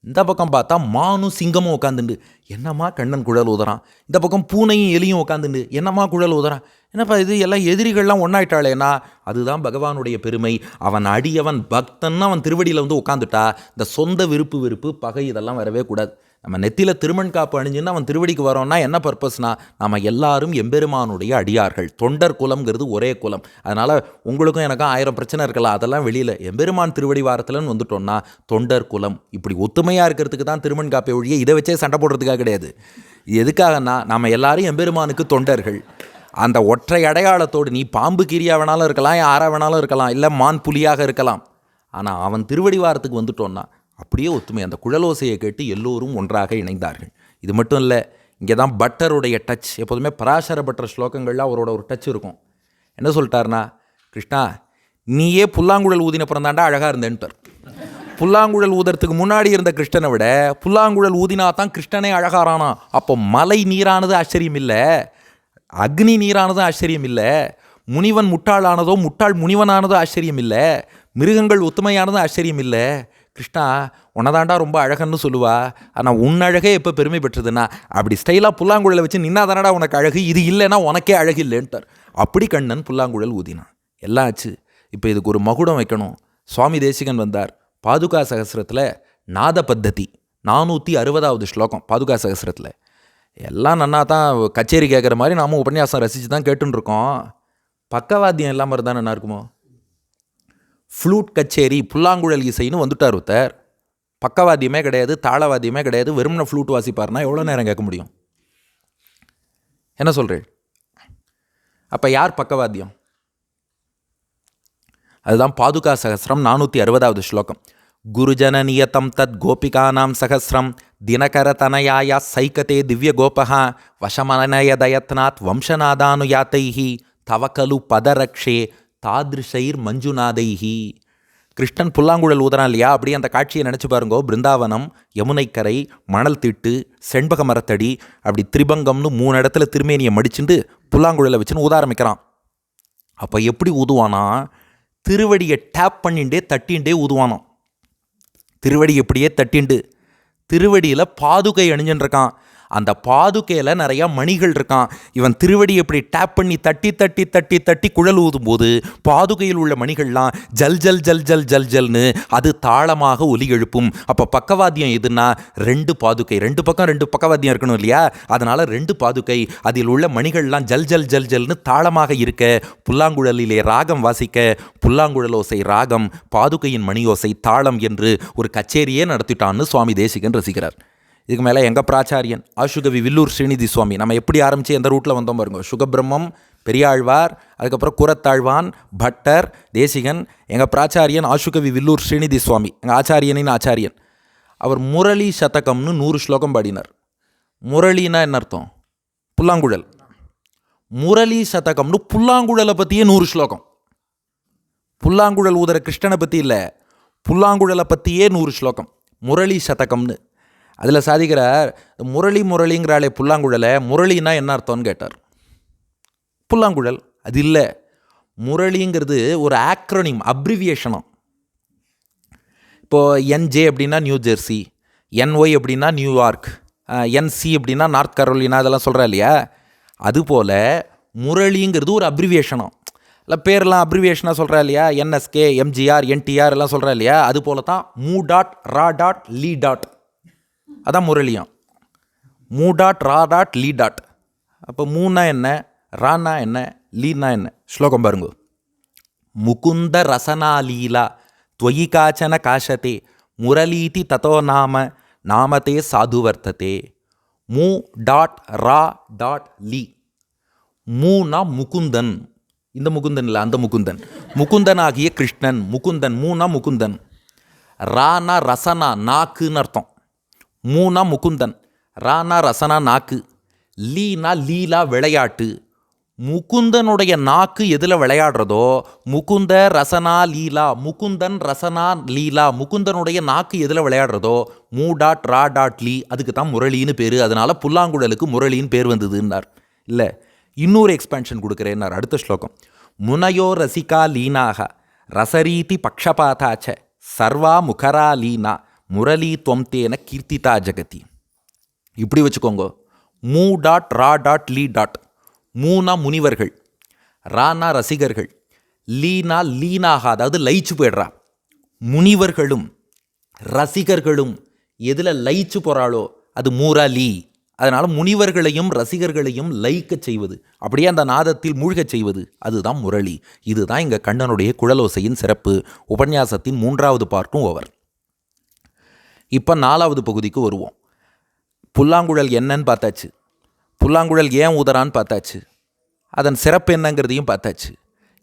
இந்த பக்கம் பார்த்தா மானும் சிங்கமும் உட்காந்துண்டு, என்னம்மா கண்ணன் குழல் உதறான். இந்த பக்கம் பூனையும் எலியும் உட்காந்துண்டு, என்னம்மா குழல் உதறான். என்னப்பா இது எல்லாம் எதிரிகள்லாம் ஒன்றாயிட்டாளேனா? அதுதான் பகவானுடைய பெருமை. அவன் அடியவன் பக்தன்னு அவன் திருவடியில் வந்து உட்காந்துட்டா, இந்த சொந்த விருப்பு பகை இதெல்லாம் வரவே கூடாது. நம்ம நெத்தியில் திருமண் காப்பு அணிஞ்சுன்னு அவன் திருவடிக்கு வரோன்னா என்ன பர்பஸ்னா, நம்ம எல்லாரும் எம்பெருமானுடைய அடியார்கள். தொண்டர் குலம்ங்கிறது ஒரே குலம். அதனால் உங்களுக்கும் எனக்கும் 1000 பிரச்சனை இருக்கலாம், அதெல்லாம் வெளியில். எம்பெருமான் திருவடி வாரத்தில்னு வந்துட்டோம்னா தொண்டர் குலம். இப்படி ஒத்துமையாக இருக்கிறதுக்கு தான் திருமண் காப்பை ஒழிய இதை வச்சே சண்டை போடுறதுக்காக கிடையாது. இது எதுக்காகனா, நம்ம எல்லாரும் எம்பெருமானுக்கு தொண்டர்கள். அந்த ஒற்றை அடையாளத்தோடு நீ பாம்பு கீரியா வேணாலும் இருக்கலாம், யாரா வேணாலும் இருக்கலாம், இல்லை மான் புலியாக இருக்கலாம். ஆனால் அவன் திருவடி வாரத்துக்கு வந்துட்டோன்னா அப்படியே ஒத்துமை. அந்த குழலோசையை கேட்டு எல்லோரும் ஒன்றாக இணைந்தார்கள். இது மட்டும் இல்லை, இங்கே தான் பட்டருடைய டச். எப்போதுமே பராசர பட்டர் ஸ்லோகங்களில் அவரோட ஒரு டச் இருக்கும். என்ன சொல்லிட்டார்னா, கிருஷ்ணா நீயே புல்லாங்குழல் ஊதின பிறந்தாண்டா அழகாக இருந்தேன்ட்டார். புல்லாங்குழல் ஊதுறதுக்கு முன்னாடி இருந்த கிருஷ்ணனை விட புல்லாங்குழல் ஊதினா தான் கிருஷ்ணனே அழகாரானா. அப்போ மலை நீரானது ஆச்சரியம் இல்லை, அக்னி நீரானதும் ஆச்சரியம் இல்லை, முனிவன் முட்டாளானதோ முட்டாள் முனிவனானதோ ஆச்சரியம் இல்லை, மிருகங்கள் ஒத்துமையானதும் ஆச்சரியம் இல்லை. கிருஷ்ணா உன்னதாண்டா ரொம்ப அழகன்னு சொல்லுவா, ஆனால் உன் அழகே எப்போ பெருமை பெற்றதுன்னா, அப்படி ஸ்டைலாக புல்லாங்குழலை வச்சு நின்னா தானடா உனக்கு அழகு, இது இல்லைன்னா உனக்கே அழகு இல்லைன்ட்டார். அப்படி கண்ணன் புல்லாங்குழல் ஊதினான். எல்லாம் ஆச்சு. இப்போ இதுக்கு ஒரு மகுடம் வைக்கணும். சுவாமி தேசிகன் வந்தார். பாதுகா சகஸ்ரத்தில் நாத பத்ததி 460வது ஸ்லோகம் பாதுகா சகஸ்ரத்தில். எல்லாம் நன்னா தான் கச்சேரி கேட்குற மாதிரி நாமும் உபன்யாசம் ரசித்து தான் கேட்டுருக்கோம். பக்கவாத்தியம் எல்லாம் மாதிரி தான் நல்லா இருக்குமோ? ஃப்ளூட் கச்சேரி புல்லாங்குழல் இசைன்னு வந்துட்டார் ஒருத்தர். பக்கவாத்தியமே கிடையாது, தாளவாத்தியமே கிடையாது, வெறும்ன ஃப்ளூட் வாசிப்பார்னா எவ்வளோ நேரம் கேட்க முடியும்? என்ன சொல்கிறேன்? அப்போ யார் பக்கவாத்தியம்? அதுதான் பாதுகா சகஸ்ரம் 460வது ஸ்லோகம். குருஜன நியதம் தத் கோபிகானாம் சகஸ்ரம் தினகர தனயாயா சைகதே திவ்ய கோபகா வசமனய தயத்னாத் வம்சநாதானுயாத்தைஹி தவக்கலு பதரக்ஷே தாதிருஷைர் மஞ்சுநாதைஹி. கிருஷ்ணன் புல்லாங்குழல் ஊதுறான் இல்லையா? அப்படியே அந்த காட்சியை நினச்சி பாருங்கோ. பிருந்தாவனம், யமுனைக்கரை, மணல் திட்டு, செண்பக மரத்தடி, அப்படி திரிபங்கம்னு 3 இடத்துல திருமேனியை மடிச்சுட்டு புல்லாங்குழலை வச்சுன்னு ஊத ஆரம்பிக்கிறான். அப்போ எப்படி ஊதுவானா? திருவடியை டேப் பண்ணிண்டே தட்டின்ண்டே ஊதுவானாம். திருவடி எப்படியே தட்டிண்டு திருவடியில் பாதுகை அணிஞ்சுன்னு இருக்கான். அந்த பாதுகையில் நிறையா மணிகள் இருக்கான். இவன் திருவடி எப்படி டேப் பண்ணி தட்டி தட்டி தட்டி தட்டி குழல் ஊதும்போது பாதுகையில் உள்ள மணிகள்லாம் ஜல் ஜல் ஜல் ஜல் ஜல் ஜல்னு அது தாளமாக ஒலி எழுப்பும். அப்போ பக்கவாத்தியம் எதுன்னா 2 பாதுகை, 2 பக்கம் 2 பக்கவாத்தியம் இருக்கணும் இல்லையா? அதனால் 2 பாதுகை, அதில் உள்ள மணிகள்லாம் ஜல் ஜல் ஜல் ஜல்னு தாளமாக இருக்க, புல்லாங்குழலிலே ராகம் வாசிக்க, புல்லாங்குழலோசை ராகம், பாதுகையின் மணியோசை தாளம் என்று ஒரு கச்சேரியே நடத்திட்டான்னு சுவாமி தேசிகன் ரசிக்கிறார். இதுக்கு மேலே எங்கள் பிராச்சாரியன் ஆசுகவி வில்லூர் ஸ்ரீநிதி சுவாமி, நம்ம எப்படி ஆரம்பித்து எந்த ரூட்டில் வந்தோம் பாருங்க. சுகபிரம்மம், பெரியாழ்வார், அதுக்கப்புறம் கூரத்தாழ்வான், பட்டர், தேசிகன். எங்கள் பிராச்சாரியன் ஆசுகவி வில்லூர் ஸ்ரீநிதி சுவாமி, எங்கள் ஆச்சாரியனின் ஆச்சாரியன். அவர் முரளி சதகம்னு 100 ஸ்லோகம் பாடினார். முரளினா என்ன அர்த்தம்? புல்லாங்குழல். முரளி சதகம்னு புல்லாங்குழலை பற்றியே 100 ஸ்லோகம். புல்லாங்குழல் ஊதுற கிருஷ்ணனை பற்றி இல்லை, புல்லாங்குழலை பற்றியே 100 ஸ்லோகம் முரளி சதகம்னு. அதில் சாதிக்கிறார், முரளிங்கிறாளே புல்லாங்குழலை, முரளினா என்ன அர்த்தம்னு கேட்டார். புல்லாங்குழல் அது இல்லை, முரளிங்கிறது ஒரு ஆக்ரோனிம், அப்ரிவியேஷனம். இப்போது என்ஜே அப்படின்னா நியூ ஜெர்சி, என்ஒய் அப்படின்னா நியூயார்க், என்சி அப்படின்னா நார்த் கரோலினா, அதெல்லாம் சொல்கிறா இல்லையா? அதுபோல் முரளிங்கிறது ஒரு அப்ரிவியேஷனம். இல்லை பேரெல்லாம் அப்ரிவியேஷனாக சொல்கிறா இல்லையா? என்எஸ்கே, எம்ஜிஆர், என்டிஆர் எல்லாம் சொல்கிறா இல்லையா? அது போல தான் மூ டாட் ரா டாட் லீ டாட், அதான் முரளியம். மூ டாட் ரா டாட் லீ டாட். அப்போ மூனா என்ன, ரானா என்ன, லீனா என்ன? ஸ்லோகம் பாருங்க. முகுந்த ரசனா லீலா துவயி காச்சன காஷதே முரளீதி ததோ நாம நாமதே சாதுவர்த்ததே. மூ டாட் ரா டாட் லீ. மூனா முகுந்தன், இந்த முகுந்தன் இல்லை, அந்த முகுந்தன், முகுந்தன் ஆகிய கிருஷ்ணன். முகுந்தன், மூனா முகுந்தன். ரானா ரசனா நாக்குன்னு அர்த்தம். மூனா முகுந்தன், ரானா ரசனா நாக்கு, லீனா லீலா விளையாட்டு. முகுந்தனுடைய நாக்கு எதில் விளையாடுறதோ, முகுந்த ரசனா லீலா, முகுந்தன் ரசனா லீலா, முகுந்தனுடைய நாக்கு எதில் விளையாடுறதோ மூ டாட் ரா டாட் லீ, அதுக்கு தான் முரளின்னு பேர். அதனால் புல்லாங்குழலுக்கு முரளின்னு பேர் வந்ததுன்னார். இல்லை, இன்னொரு எக்ஸ்பேன்ஷன் கொடுக்குறேன்னார் அடுத்த ஸ்லோகம். முனையோ ரசிகா லீனாக ரசரீதி பக்ஷபாதாச்ச சர்வா முகரா லீனா முரளி தொம்தேன கீர்த்திதா ஜகதி. இப்படி வச்சுக்கோங்க. மூ டாட் ரா டாட் லீ டாட். மூனா முனிவர்கள், ரானா ரசிகர்கள், லீனா லீனாக அதாவது லயிச்சு போயிடுறா. முனிவர்களும் ரசிகர்களும் எதில் லயிச்சு போகிறாளோ அது மூரா லீ. அதனால் முனிவர்களையும் ரசிகர்களையும் லயிக்க செய்வது, அப்படியே அந்த நாதத்தில் மூழ்கச் செய்வது, அதுதான் முரளி. இதுதான் இங்கே கண்ணனுடைய குழலோசையின் சிறப்பு. உபன்யாசத்தின் 3வது பார்ட்டும் ஓவர். இப்போ 4வது பகுதிக்கு வருவோம். புல்லாங்குழல் என்னன்னு பார்த்தாச்சு, புல்லாங்குழல் ஏன் ஊதறான்னு பார்த்தாச்சு, அதன் சிறப்பு என்னங்கிறதையும் பார்த்தாச்சு.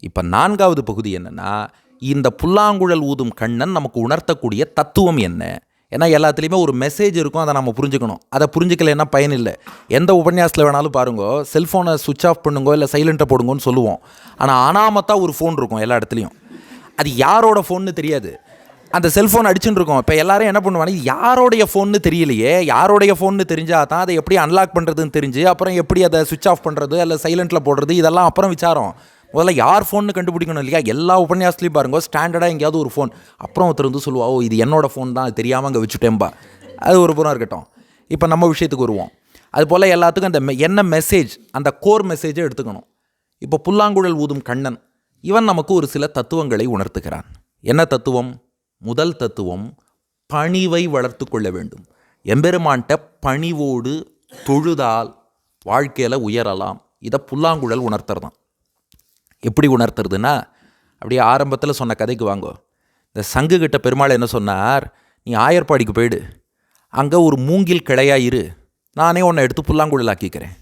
இப்போ 4வது பகுதி என்னென்னா, இந்த புல்லாங்குழல் ஊதும் கண்ணன் நமக்கு உணர்த்தக்கூடிய தத்துவம் என்ன. ஏன்னா எல்லாத்துலேயுமே ஒரு மெசேஜ் இருக்கும், அதை நம்ம புரிஞ்சுக்கணும். அதை புரிஞ்சிக்கலைன்னா பயனில்லை. எந்த உபன்யாசத்தில் வேணாலும் பாருங்கோ, செல்ஃபோனை சுவிட்ச் ஆஃப் பண்ணுங்கோ இல்லை சைலண்ட்டை போடுங்கன்னு சொல்லுவோம். ஆனால் அனாமத்தாக ஒரு ஃபோன் இருக்கும் எல்லா இடத்துலையும். அது யாரோட ஃபோன்னு தெரியாது, அந்த செல்ஃபோன் அடிச்சுட்டு இருக்கோம். இப்போ எல்லாரும் என்ன பண்ணுவாங்க, யாரோடைய ஃபோன்னு தெரியலையே, யாரோடைய ஃபோன்னு தெரிஞ்சால் தான் அதை எப்படி அன்லாக் பண்ணுறதுன்னு தெரிஞ்சு அப்புறம் எப்படி அதை சுவிட்ச் ஆஃப் பண்ணுறது அல்ல சைலண்ட்டில் போடுறது, இதெல்லாம் அப்புறம் விசாரம். முதல்ல யார் ஃபோன்னு கண்டுபிடிக்கணும் இல்லையா? எல்லா உபன்யாசத்துலையும் பாருங்க, ஸ்டாண்டர்டாக எங்கேயாவது ஒரு ஃபோன், அப்புறம் ஒருத்தர் வந்து சொல்லுவா, ஓ இது என்னோடய ஃபோன் தான், அது தெரியாமல் அங்கே வச்சுட்டேன்பா. அது ஒரு புறம் இருக்கட்டும். இப்போ நம்ம விஷயத்துக்கு வருவோம். அதுபோல் எல்லாத்துக்கும் அந்த என்ன மெசேஜ், அந்த கோர் மெசேஜை எடுத்துக்கணும். இப்போ புல்லாங்குழல் ஊதும் கண்ணன் இவன் நமக்கு ஒரு சில தத்துவங்களை உணர்த்துகிறான். என்ன தத்துவம்? முதல் தத்துவம், பணிவை வளர்த்து கொள்ள வேண்டும். எம்பெருமான்ட்ட பணிவோடு தொழுதால் வாழ்க்கையில் உயரலாம். இதை புல்லாங்குழல் உணர்த்துறதான். எப்படி உணர்த்துறதுன்னா, அப்படியே ஆரம்பத்தில் சொன்ன கதைக்கு வாங்கோ. இந்த சங்குகிட்ட பெருமாள் என்ன சொன்னார், நீ ஆயர்பாடிக்கு போயிடு, அங்கே ஒரு மூங்கில் கிளையாக இரு, நானே உன்னை எடுத்து புல்லாங்குழல் ஆக்கிக்கிறேன்.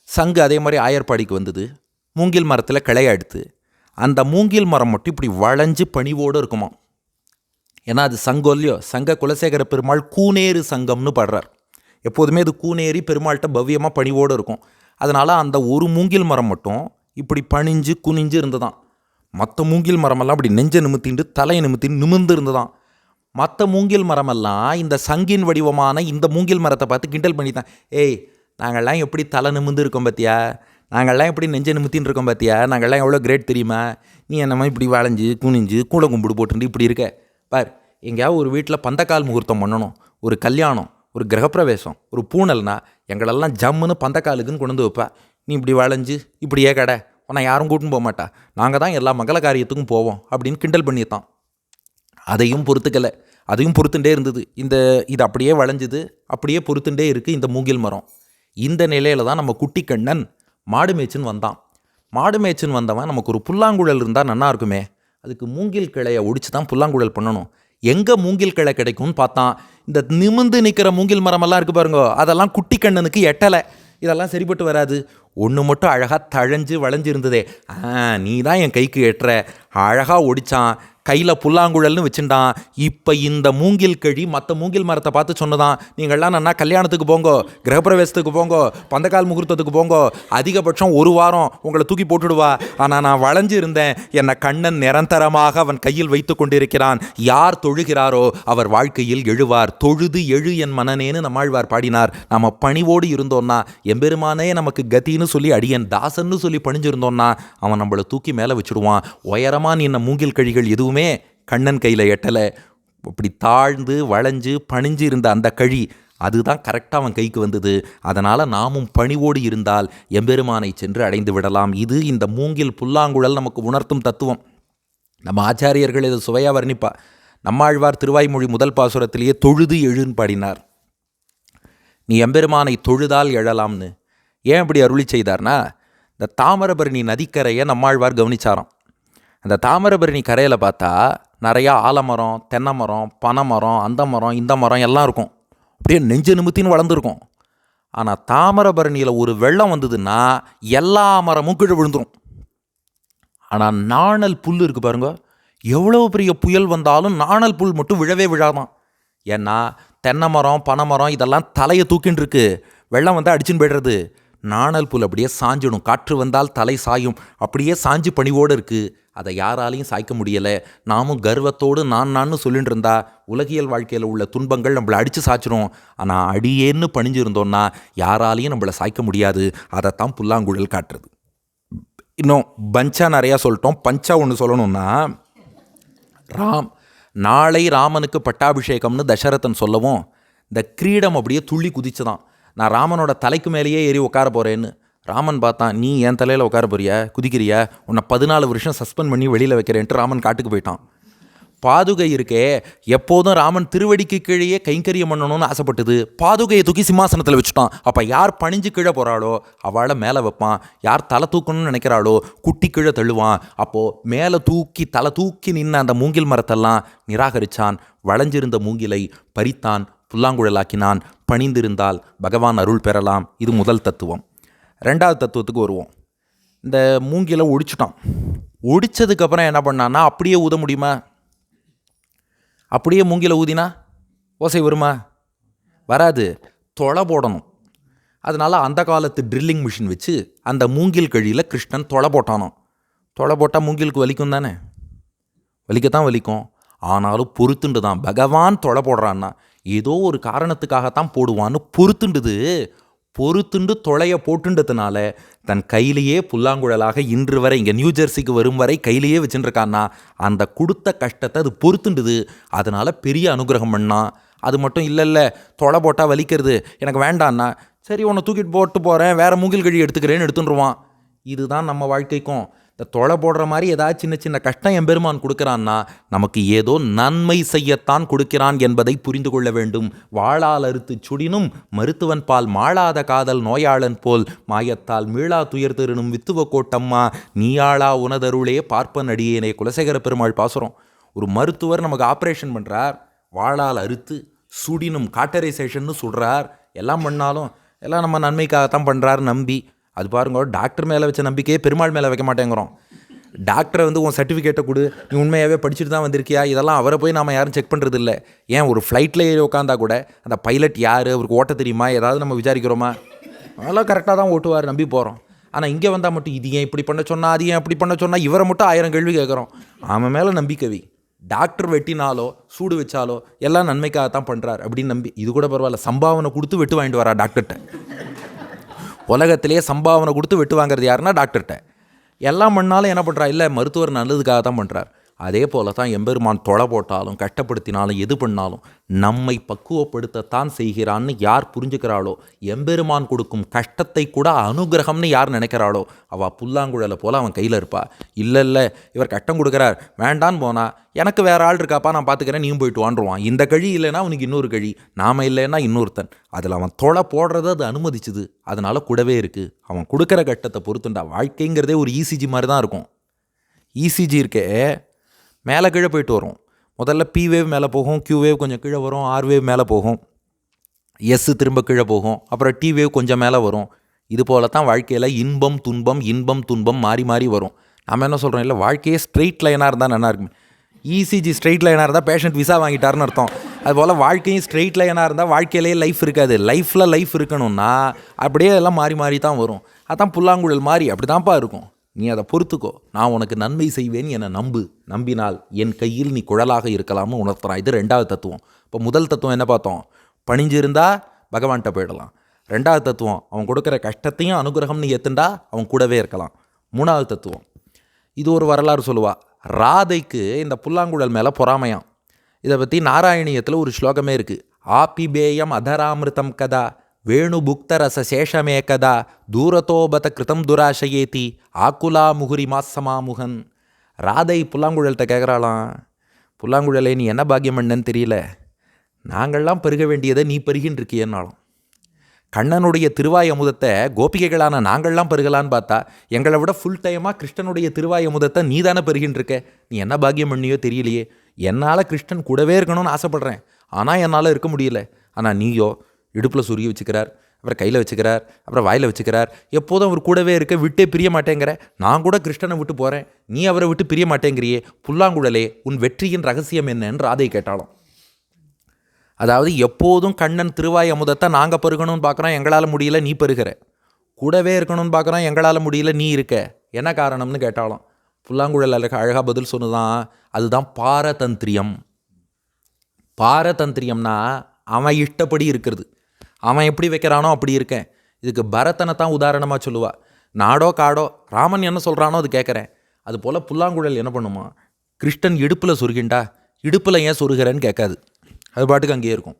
சங்கு அதே மாதிரி ஆயர்பாடிக்கு வந்தது. மூங்கில் மரத்தில் கிளையா எடுத்து அந்த மூங்கில் மரம் மட்டும் இப்படி வளைஞ்சு பணிவோடு இருக்குமா. ஏன்னா அது சங்கோல்லையோ, சங்க குலசேகர பெருமாள் கூனேறு சங்கம்னு பாடுறார். எப்போதுமே அது கூனேறி பெருமாள்கிட்ட பவ்யமாக பணிவோடு இருக்கும். அதனால் அந்த ஒரு மூங்கில் மரம் மட்டும் இப்படி பணிஞ்சு குனிஞ்சு இருந்ததான். மற்ற மூங்கில் மரமெல்லாம் அப்படி நெஞ்சை நிமித்திண்டு தலையை நிமித்தின்னு நிமிர்ந்து இருந்ததான். மற்ற மூங்கில் மரமெல்லாம் இந்த சங்கின் வடிவமான இந்த மூங்கில் மரத்தை பார்த்து கிண்டல் பண்ணித்தான். ஏய், நாங்கள்லாம் எப்படி தலை நிமிர்ந்து இருக்கோம் பார்த்தியா, நாங்கள்லாம் எப்படி நெஞ்சை நிமித்தின்னு இருக்கோம் பார்த்தியா, நாங்கள்லாம் எவ்வளோ கிரேட் தெரியுமா, நீ என்னம்மா இப்படி வளைஞ்சு குனிஞ்சு கூள கும்பிடு போட்டுட்டு இப்படி இருக்க பார். எங்கேயாவது ஒரு வீட்டில் பந்தக்கால் முகூர்த்தம் பண்ணணும், ஒரு கல்யாணம், ஒரு கிரகப்பிரவேசம், ஒரு பூனல்னா எங்களெல்லாம் ஜம்முன்னு பந்தக்காலுக்குன்னு கொண்டு வந்து வைப்பா. நீ இப்படி வளைஞ்சு இப்படியே கடை, உன்னை யாரும் கூட்டின்னு போக மாட்டா, நாங்கள் தான் எல்லா மங்கள காரியத்துக்கும் போவோம் அப்படின்னு கிண்டல் பண்ணித்தான். அதையும் பொறுத்துக்கலை, அதையும் பொறுத்துட்டே இருந்தது. இது அப்படியே வளைஞ்சுது, அப்படியே பொறுத்துட்டே இருக்குது இந்த மூங்கில் மரம். இந்த நிலையில் தான் நம்ம குட்டி கண்ணன் மாடு மேய்ச்சின்னு வந்தான். மாடு மேய்ச்சின்னு வந்தவன் நமக்கு ஒரு புல்லாங்குழல் இருந்தால் நல்லா இருக்குமே, அதுக்கு மூங்கில் கிளையை ஒடிச்சு தான் புல்லாங்குழல் பண்ணணும். எங்கே மூங்கில் கிளை கிடைக்கும்னு பார்த்தான். இந்த நிமிந்து நிற்கிற மூங்கில் மரமெல்லாம் இருக்குது பாருங்க, அதெல்லாம் குட்டி கண்ணனுக்கு எட்டலை. இதெல்லாம் சரிப்பட்டு வராது. ஒன்று மட்டும் அழகாக தழைஞ்சு வளைஞ்சு இருந்ததே, நீ தான் என் கைக்கு எட்டுற. அழகாக ஒடிச்சான், கையில் புல்லாங்குழல்னு வச்சுட்டான். இப்போ இந்த மூங்கில் கழி மற்ற மூங்கில் மரத்தை பார்த்து சொன்னதான், நீங்கள்லாம் நன்னா கல்யாணத்துக்கு போங்கோ, கிரகப்பிரவேசத்துக்கு போங்கோ, பந்தக்கால் முகூர்த்தத்துக்கு போங்கோ, அதிகபட்சம் ஒரு வாரம் உங்களை தூக்கி போட்டுடுவா. ஆனால் நான் வளைஞ்சு இருந்தேன், என்னை கண்ணன் நிரந்தரமாக அவன் கையில் வைத்து கொண்டிருக்கிறான். யார் தொழுகிறாரோ அவர் வாழ்க்கையில் எழுவார். தொழுது எழு என் மனனேன்னு நம்மாழ்வார் பாடினார். நம்ம பணிவோடு இருந்தோன்னா, எம்பெருமானே நமக்கு கத்தின்னு சொல்லி அடியன் தாசன்னு சொல்லி பணிஞ்சிருந்தோன்னா அவன் நம்மளை தூக்கி மேலே வச்சுடுவான். உயரமாக நின்ன மூங்கில் கழிகள் எதுவுமே கண்ணன் கையில் எட்டலை. அப்படி தாழ்ந்து வளைஞ்சு பணிஞ்சு இருந்த அந்த கழி அதுதான் கரெக்டாக அவன் கைக்கு வந்தது. அதனால் நாமும் பணிவோடு இருந்தால் எம்பெருமானை சென்று அடைந்து விடலாம். இது இந்த மூங்கில் புல்லாங்குழல் நமக்கு உணர்த்தும் தத்துவம். நம்ம ஆச்சாரியர்கள் இதை சுவையாக வர்ணிப்பா. நம்மாழ்வார் திருவாய்மொழி முதல் பாசுரத்திலேயே தொழுது எழுன்னு பாடினார். நீ எம்பெருமானை தொழுதால் எழலாம்னு. ஏன் இப்படி அருளி செய்தார்னா, இந்த தாமிரபரணி நதிக்கரையை நம்மாழ்வார் கவனிச்சாராம். அந்த தாமிரபரணி கரையில் பார்த்தா நிறையா ஆலமரம், தென்னை மரம், பனை மரம், அந்த மரம், இந்த மரம் எல்லாம் இருக்கும். அப்படியே நெஞ்சு நிமித்தின்னு வளர்ந்துருக்கும். ஆனால் தாமிரபரணியில் ஒரு வெள்ளம் வந்ததுன்னா எல்லா மரமும் கீழே விழுந்துடும். ஆனால் நாணல் புல் இருக்குது பாருங்க, எவ்வளோ பெரிய புயல் வந்தாலும் நாணல் புல் மட்டும் விழவே விழாதான். ஏன்னா தென்னை மரம், பனை மரம் இதெல்லாம் தலையை தூக்கின்னு இருக்கு, வெள்ளம் வந்தால் அடிச்சுன்னு போய்டுறது. நாணல் புல் அப்படியே சாஞ்சிடும், காற்று வந்தால் தலை சாயும், அப்படியே சாஞ்சு பணிவோடு இருக்குது. அதை யாராலையும் சாய்க்க முடியலை. நாமும் கர்வத்தோடு நான் சொல்லிட்டு இருந்தா உலகியல் வாழ்க்கையில் உள்ள துன்பங்கள் நம்மளை அடித்து சாய்ச்சிரும். ஆனால் அடியேன்னு பணிஞ்சிருந்தோன்னா யாராலையும் நம்மளை சாய்க்க முடியாது. அதைத்தான் புல்லாங்குழல் காட்டுறது. இன்னும் பஞ்சா நிறையா சொல்லிட்டோம். பஞ்சா ஒன்று சொல்லணும்னா, நாளை ராமனுக்கு பட்டாபிஷேகம்னு தசரதன் சொல்லவும் இந்த கிரீடம் அப்படியே துள்ளி குதிச்சுதான். நான் ராமனோட தலைக்கு மேலேயே ஏறி உட்கார போகிறேன்னு. ராமன் பார்த்தான், நீ என் தலையில் உட்கார போறியா, குதிக்கிறியா, உன்னை 14 வருஷம் சஸ்பெண்ட் பண்ணி வெளியில் வைக்கிறேன்ட்டு ராமன் காட்டுக்கு போயிட்டான். பாதுகை இருக்கே, எப்போதும் ராமன் திருவடிக்கு கீழேயே கைங்கரியம் பண்ணணும்னு ஆசைப்பட்டது. பாதுகையை தூக்கி சிம்மாசனத்தில் வச்சுட்டான். அப்போ யார் பணிஞ்சு கீழே போகிறாளோ அவளை மேலே வைப்பான், யார் தலை தூக்கணும்னு நினைக்கிறாளோ குட்டி கீழே தள்ளுவான். அப்போது மேலே தூக்கி தலை தூக்கி நின்ன அந்த மூங்கில் மரத்தெல்லாம் நிராகரித்தான். வளைஞ்சிருந்த மூங்கிலை பறித்தான், புல்லாங்குழலாக்கினான். பணிந்திருந்தால் பகவான் அருள் பெறலாம். இது முதல் தத்துவம். ரெண்டாவது தத்துவத்துக்கு வருவோம். இந்த மூங்கிலை ஒடிச்சுட்டான். ஒடிச்சதுக்கப்புறம் என்ன பண்ணான்னா, அப்படியே ஊத முடியுமா? அப்படியே மூங்கிலை ஊதினா ஓசை வருமா? வராது. தொலை போடணும். அதனால் அந்த காலத்து ட்ரில்லிங் மிஷின் வச்சு அந்த மூங்கில் கழியில் கிருஷ்ணன் தொலை போட்டானோ. தொலை போட்டால் மூங்கிலுக்கு வலிக்கும் தானே, வலிக்கத்தான் வலிக்கும். ஆனாலும் பொறுத்துண்டு தான் பகவான் தொலை போடுறான்னா ஏதோ ஒரு காரணத்துக்காகத்தான் போடுவான்னு பொறுத்துண்டு தொலைய போட்டுன்றதுனால தன் கையிலேயே புல்லாங்குழலாக இன்று வரை இங்கே நியூ ஜெர்சிக்கு வரும் வரை கையிலேயே வச்சுட்டுருக்கான்னா அந்த கொடுத்த கஷ்டத்தை அது பொறுத்துண்டுது. அதனால் பெரிய அனுகிரகம் பண்ணா. அது மட்டும் இல்லை தொலை போட்டால் வலிக்கிறது எனக்கு வேண்டான்னா, சரி உன்னை தூக்கிட்டு போட்டு போகிறேன், வேறு மூங்கில் கழி எடுத்துக்கிறேன்னு எடுத்துட்டுருவான். இதுதான் நம்ம வாழ்க்கைக்கும். இந்த தொலை போடுற மாதிரி ஏதாவது சின்ன சின்ன கஷ்டம் எம்பெருமான் கொடுக்குறான்னா நமக்கு ஏதோ நன்மை செய்யத்தான் கொடுக்கிறான் என்பதை புரிந்து கொள்ள வேண்டும். வாளால் அறுத்து சுடினும் மருத்துவன் பால் மாளாத காதல் நோயாளன் போல் மாயத்தால் மீளா துயர் திருணும் வித்துவ கோட்டம்மா நீயாளா உனதருளே பார்ப்பன் அடியேனே. குலசேகர பெருமாள் பாசுரம். ஒரு மருத்துவர் நமக்கு ஆப்ரேஷன் பண்ணுறார், வாளால் அறுத்து சுடினும் காட்டரைசேஷன்னு சொல்கிறார். எல்லாம் பண்ணாலும் எல்லாம் நம்ம நன்மைக்காகத்தான் பண்ணுறாரு நம்பி. அது பாருங்க, டாக்டர் மேலே வச்ச நம்பிக்கையே பெருமாள் மேலே வைக்க மாட்டேங்கிறோம். டாக்டரை உன் சர்டிஃபிகேட்டை கொடு, நீ உண்மையாகவே படிச்சுட்டு தான் வந்திருக்கியா, இதெல்லாம் அவரை போய் நாம் யாரும் செக் பண்ணுறது இல்லை. ஏன் ஒரு ஃப்ளைட்டில் ஏறி உட்காந்தா கூட அந்த பைலட் யார், அவருக்கு ஓட்ட தெரியுமா, ஏதாவது நம்ம விசாரிக்கிறோமா? அதெல்லாம் கரெக்டாக தான் ஓட்டுவார், நம்பி போகிறோம். ஆனால் இங்கே வந்தால் மட்டும் இது ஏன் இப்படி பண்ண சொன்னால், அது ஏன் இப்படி பண்ண சொன்னால், இவரை மட்டும் 1000 கேள்வி கேட்குறோம். அவன் மேலே நம்பிக்கை. டாக்டர் வெட்டினாலோ சூடு வச்சாலோ எல்லாம் நன்மைக்காகத்தான் பண்ணுறார் அப்படின்னு நம்பி, இது கூட பரவாயில்ல, சம்பாவனை கொடுத்து வெட்டு வாங்கிட்டு வரா டாக்டர்கிட்ட. உலகத்திலேயே சம்பாவனை கொடுத்து வெட்டு வாங்குறது யாருன்னா டாக்டர்கிட்ட. எல்லாம் பண்ணாலும் என்ன பண்ணுறா, இல்லை மருத்துவர் நல்லதுக்காக தான் பண்ணுறார். அதே போல தான் எம்பெருமான் தொலை போட்டாலும் கஷ்டப்படுத்தினாலும் எது பண்ணாலும் நம்மை பக்குவப்படுத்தத்தான் செய்கிறான்னு யார் புரிஞ்சுக்கிறாளோ, எம்பெருமான் கொடுக்கும் கஷ்டத்தை கூட அனுகிரகம்னு யார் நினைக்கிறாளோ, அவள் புல்லாங்குழலை போல் அவன் கையில் இருப்பா. இல்லை இவர் கஷ்டம் கொடுக்குறார் வேண்டான்னு போனால், எனக்கு வேறு ஆள் இருக்காப்பா நான் பார்த்துக்கிறேன் நீயும் போயிட்டு வாண்டுருவான். இந்த கழி இல்லைன்னா அவனுக்கு இன்னொரு கழி, நாம் இல்லைன்னா இன்னொருத்தன். அதில் அவன் தொலை போடுறது அது அனுமதிச்சுது, அதனால் கூடவே இருக்குது. அவன் கொடுக்குற கஷ்டத்தை பொறுத்துண்டா. வாழ்க்கைங்கிறதே ஒரு இசிஜி மாதிரி தான் இருக்கும். இசிஜி இருக்கே, மேலே கீழே போயிட்டு வரும். முதல்ல பி வேவ் மேலே போகும், கியூ வேவ் கொஞ்சம் கீழே வரும், ஆர் வேவ் மேலே போகும், எஸ் திரும்ப கீழே போகும், அப்புறம் டி வேவ் கொஞ்சம் மேலே வரும். இது போல தான் வாழ்க்கையில் இன்பம் துன்பம் மாறி மாறி வரும். நம்ம என்ன சொல்கிறோம், இல்லை வாழ்க்கையே ஸ்ட்ரெயிட் லைனாக இருந்தால் நல்லா இருக்கும். இசிஜி ஸ்ட்ரெயிட் லைனாக இருந்தால் பேஷண்ட் விசா வாங்கிட்டாருன்னு அர்த்தம். அதுபோல் வாழ்க்கையும் ஸ்ட்ரெயிட் லைனாக இருந்தால் வாழ்க்கையிலே லைஃப் இருக்காது. லைஃப்பில் லைஃப் இருக்கணும்னா அப்படியே எல்லாம் மாறி மாறி தான் வரும். அதான் புல்லாங்குழல் மாதிரி அப்படி தான்ப்பா இருக்கும். நீ அதை பொறுத்துக்கோ, நான் உனக்கு நன்மை செய்வேன் என நம்பினால் என் கையில் நீ குழலாக இருக்கலாம்னு உணர்த்துறான். இது 2வது தத்துவம். இப்போ முதல் தத்துவம் என்ன பார்த்தோம், பணிஞ்சிருந்தா பகவான்கிட்ட போயிடலாம். 2வது தத்துவம், அவன் கொடுக்குற கஷ்டத்தையும் அனுகிரகம்னு ஏற்றுண்டா அவன் கூடவே இருக்கலாம். 3வது தத்துவம், இது ஒரு வரலாறு சொல்லுவா. ராதைக்கு இந்த புல்லாங்குழல் மேலே பொறாமையாம். இதை பற்றி நாராயணியத்தில் ஒரு ஸ்லோகமே இருக்குது. ஆபிபேயம் அதராமிருதம் கதா வேணுபுக்தரச சேஷமே கதா தூரத்தோபத கிருதம் துராசையேத்தி ஆக்குலா முகுரி மாசமாமுகன். ராதை புல்லாங்குழல்கிட்ட கேட்குறாளாம், புல்லாங்குழலே நீ என்ன பாக்கியம் பண்ணன்னு தெரியல, நாங்கள்லாம் பெருக வேண்டியதை நீ பெருகின்னு இருக்கியன்னாலும். கண்ணனுடைய திருவாய் அமுதத்தை கோபிகைகளான நாங்கள்லாம் பெருகலான்னு பார்த்தா, எங்களை விட ஃபுல் டைமாக கிருஷ்ணனுடைய திருவாய் அமுதத்தை நீ தானே பெருகின்னு இருக்க. நீ என்ன பாக்கியம் பண்ணியோ தெரியலையே. என்னால் கிருஷ்ணன் கூடவே இருக்கணும்னு ஆசைப்பட்றேன், ஆனால் என்னால் இருக்க முடியல. ஆனால் நீயோ இடுப்பில் சுருகி வச்சுக்கிறார், அப்புறம் கையில் வச்சுக்கிறார், அப்புறம் வாயில் வச்சுக்கிறார். எப்போதும் அவர் கூடவே இருக்க, விட்டே பிரிய மாட்டேங்கிற. நான் கூட கிருஷ்ணனை விட்டு போகிறேன், நீ அவரை விட்டு பிரிய மாட்டேங்கிறியே. புல்லாங்குழலே உன் வெற்றியின் ரகசியம் என்னன்னு ராதை கேட்டாலும். அதாவது எப்போதும் கண்ணன் திருவாய் அமுதத்தை நாங்கள் பருகணும்னு பார்க்குறோம், எங்களால் முடியல, நீ பருகிற. கூடவே இருக்கணும்னு பார்க்குறோம், எங்களால் முடியல, நீ இருக்க. என்ன காரணம்னு கேட்டாலும் புல்லாங்குழல் அழகாக பதில் சொன்னதான். அதுதான் பாரதந்திரியம். பாரதந்திரியம்னா அவன் இஷ்டப்படி இருக்கிறது, அவன் எப்படி வைக்கிறானோ அப்படி இருக்கேன். இதுக்கு பரதனை தான் உதாரணமாக சொல்லுவா. நாடோ காடோ ராமன் என்ன சொல்கிறானோ அது கேட்குறேன். அதுபோல் புல்லாங்குழல் என்ன பண்ணுமா, கிருஷ்ணன் இடுப்பில் சொருகிண்டா இடுப்பில் ஏன் சொருகிறேன்னு கேட்காது, அது பாட்டுக்கு அங்கேயே இருக்கும்.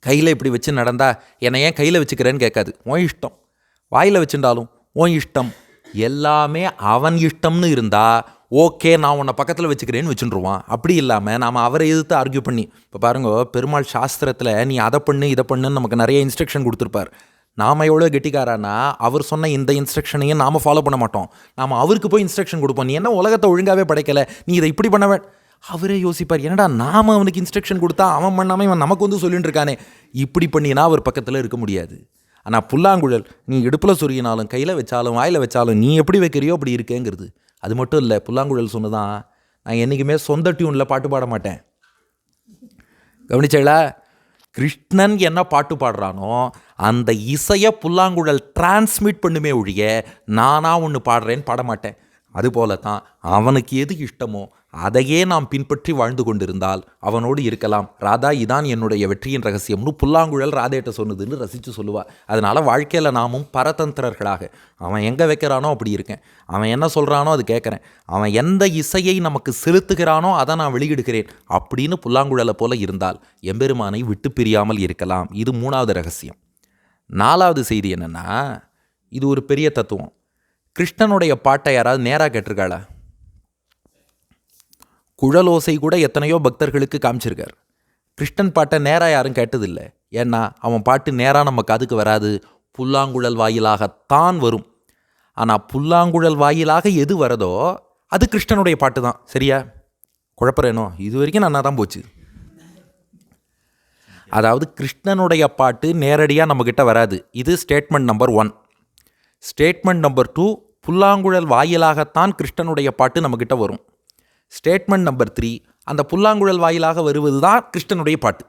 கையில் இப்படி வச்சு நடந்தா என்னை ஏன் கையில் வச்சுக்கிறேன்னு கேட்காது, உன் இஷ்டம். வாயில் வச்சுட்டாலும் உன் இஷ்டம். எல்லாமே அவன் இஷ்டம்னு இருந்தால் ஓகே, நான் உன்னை பக்கத்தில் வச்சுக்கிறேன்னு வச்சுருவான். அப்படி இல்லாமல் நாம் அவரை எதிர்த்து ஆர்கியூ பண்ணி, இப்போ பாருங்க, பெருமாள் சாஸ்திரத்தில் நீ அதை பண்ணு இதை பண்ணுன்னு நமக்கு நிறைய இன்ஸ்ட்ரக்ஷன் கொடுத்துருப்பார். நாம் எவ்வளோ கெட்டிக்காரானா, அவர் சொன்ன இந்த இன்ஸ்ட்ரக்ஷனையும் நாம் ஃபாலோ பண்ண மாட்டோம். நாம் அவருக்கு போய் இன்ஸ்ட்ரக்ஷன் கொடுப்போம். நீ என்ன உலகத்தை ஒழுங்காகவே படைக்கலை, நீ இதை இப்படி பண்ண அவரே யோசிப்பார், என்னடா நாம் அவனுக்கு இன்ஸ்ட்ரக்ஷன் கொடுத்தா அவன் பண்ணாமல் இவன் நமக்கு வந்து சொல்லிட்டு இருக்கானே, இப்படி பண்ணினா அவர் பக்கத்தில் இருக்க முடியாது. ஆனால் புல்லாங்குழல் நீ இடுப்பில் சொருகினாலும் கையில் வச்சாலும் வாயில் வச்சாலும் நீ எப்படி வைக்கிறியோ அப்படி இருக்கேங்கிறது. அது மட்டும் இல்லை, புல்லாங்குழல் சொன்னதான், நான் என்றைக்குமே சொந்த டியூனில் பாட்டு பாட மாட்டேன். கவனிச்சேளா, கிருஷ்ணன் என்ன பாட்டு பாடுறானோ அந்த இசையை புல்லாங்குழல் டிரான்ஸ்மிட் பண்ணுமே ஒழிய நானாக ஒன்று பாடுறேன்னு பாட மாட்டேன். அதுபோல தான் அவனுக்கு எது இஷ்டமோ அதையே நாம் பின்பற்றி வாழ்ந்து கொண்டிருந்தால் அவனோடு இருக்கலாம். ராதா இதான் என்னுடைய வெற்றியின் ரகசியம்னு புல்லாங்குழல் ராதேட்ட சொன்னதுன்னு ரசித்து சொல்லுவாள். அதனால் வாழ்க்கையில் நாமும் பரதந்திரர்களாக, அவன் எங்கே வைக்கிறானோ அப்படி இருக்கேன், அவன் என்ன சொல்கிறானோ அது கேட்குறேன், அவன் எந்த இசையை நமக்கு செலுத்துகிறானோ அதை நான் வெளியிடுகிறேன் அப்படின்னு புல்லாங்குழலை போல இருந்தால் எம்பெருமானை விட்டு பிரியாமல் இருக்கலாம். இது 3வது ரகசியம். 4வது செய்தி என்னென்னா, இது ஒரு பெரிய தத்துவம். கிருஷ்ணனுடைய பாட்டை யாராவது நேராக கேட்டிருக்காளா? குழலோசை கூட எத்தனையோ பக்தர்களுக்கு காமிச்சிருக்கார். கிருஷ்ணன் பாட்டை நேராக யாரும் கேட்டதில்லை. ஏன்னா அவன் பாட்டு நேராக நம்ம காதுக்கு வராது, புல்லாங்குழல் வாயிலாகத்தான் வரும். ஆனால் புல்லாங்குழல் வாயிலாக எது வரதோ அது கிருஷ்ணனுடைய பாட்டு தான். சரியா? குழப்பறேனோ? இது வரைக்கும் நன்னா தான் போச்சு. அதாவது கிருஷ்ணனுடைய பாட்டு நேரடியாக நம்மக்கிட்ட வராது. இது ஸ்டேட்மெண்ட் நம்பர் 1. ஸ்டேட்மெண்ட் நம்பர் 2, புல்லாங்குழல் வாயிலாகத்தான் கிருஷ்ணனுடைய பாட்டு நம்மக்கிட்ட வரும். ஸ்டேட்மெண்ட் நம்பர் 3, அந்த புல்லாங்குழல் வாயிலாக வருவது தான் கிருஷ்ணனுடைய பாட்டு.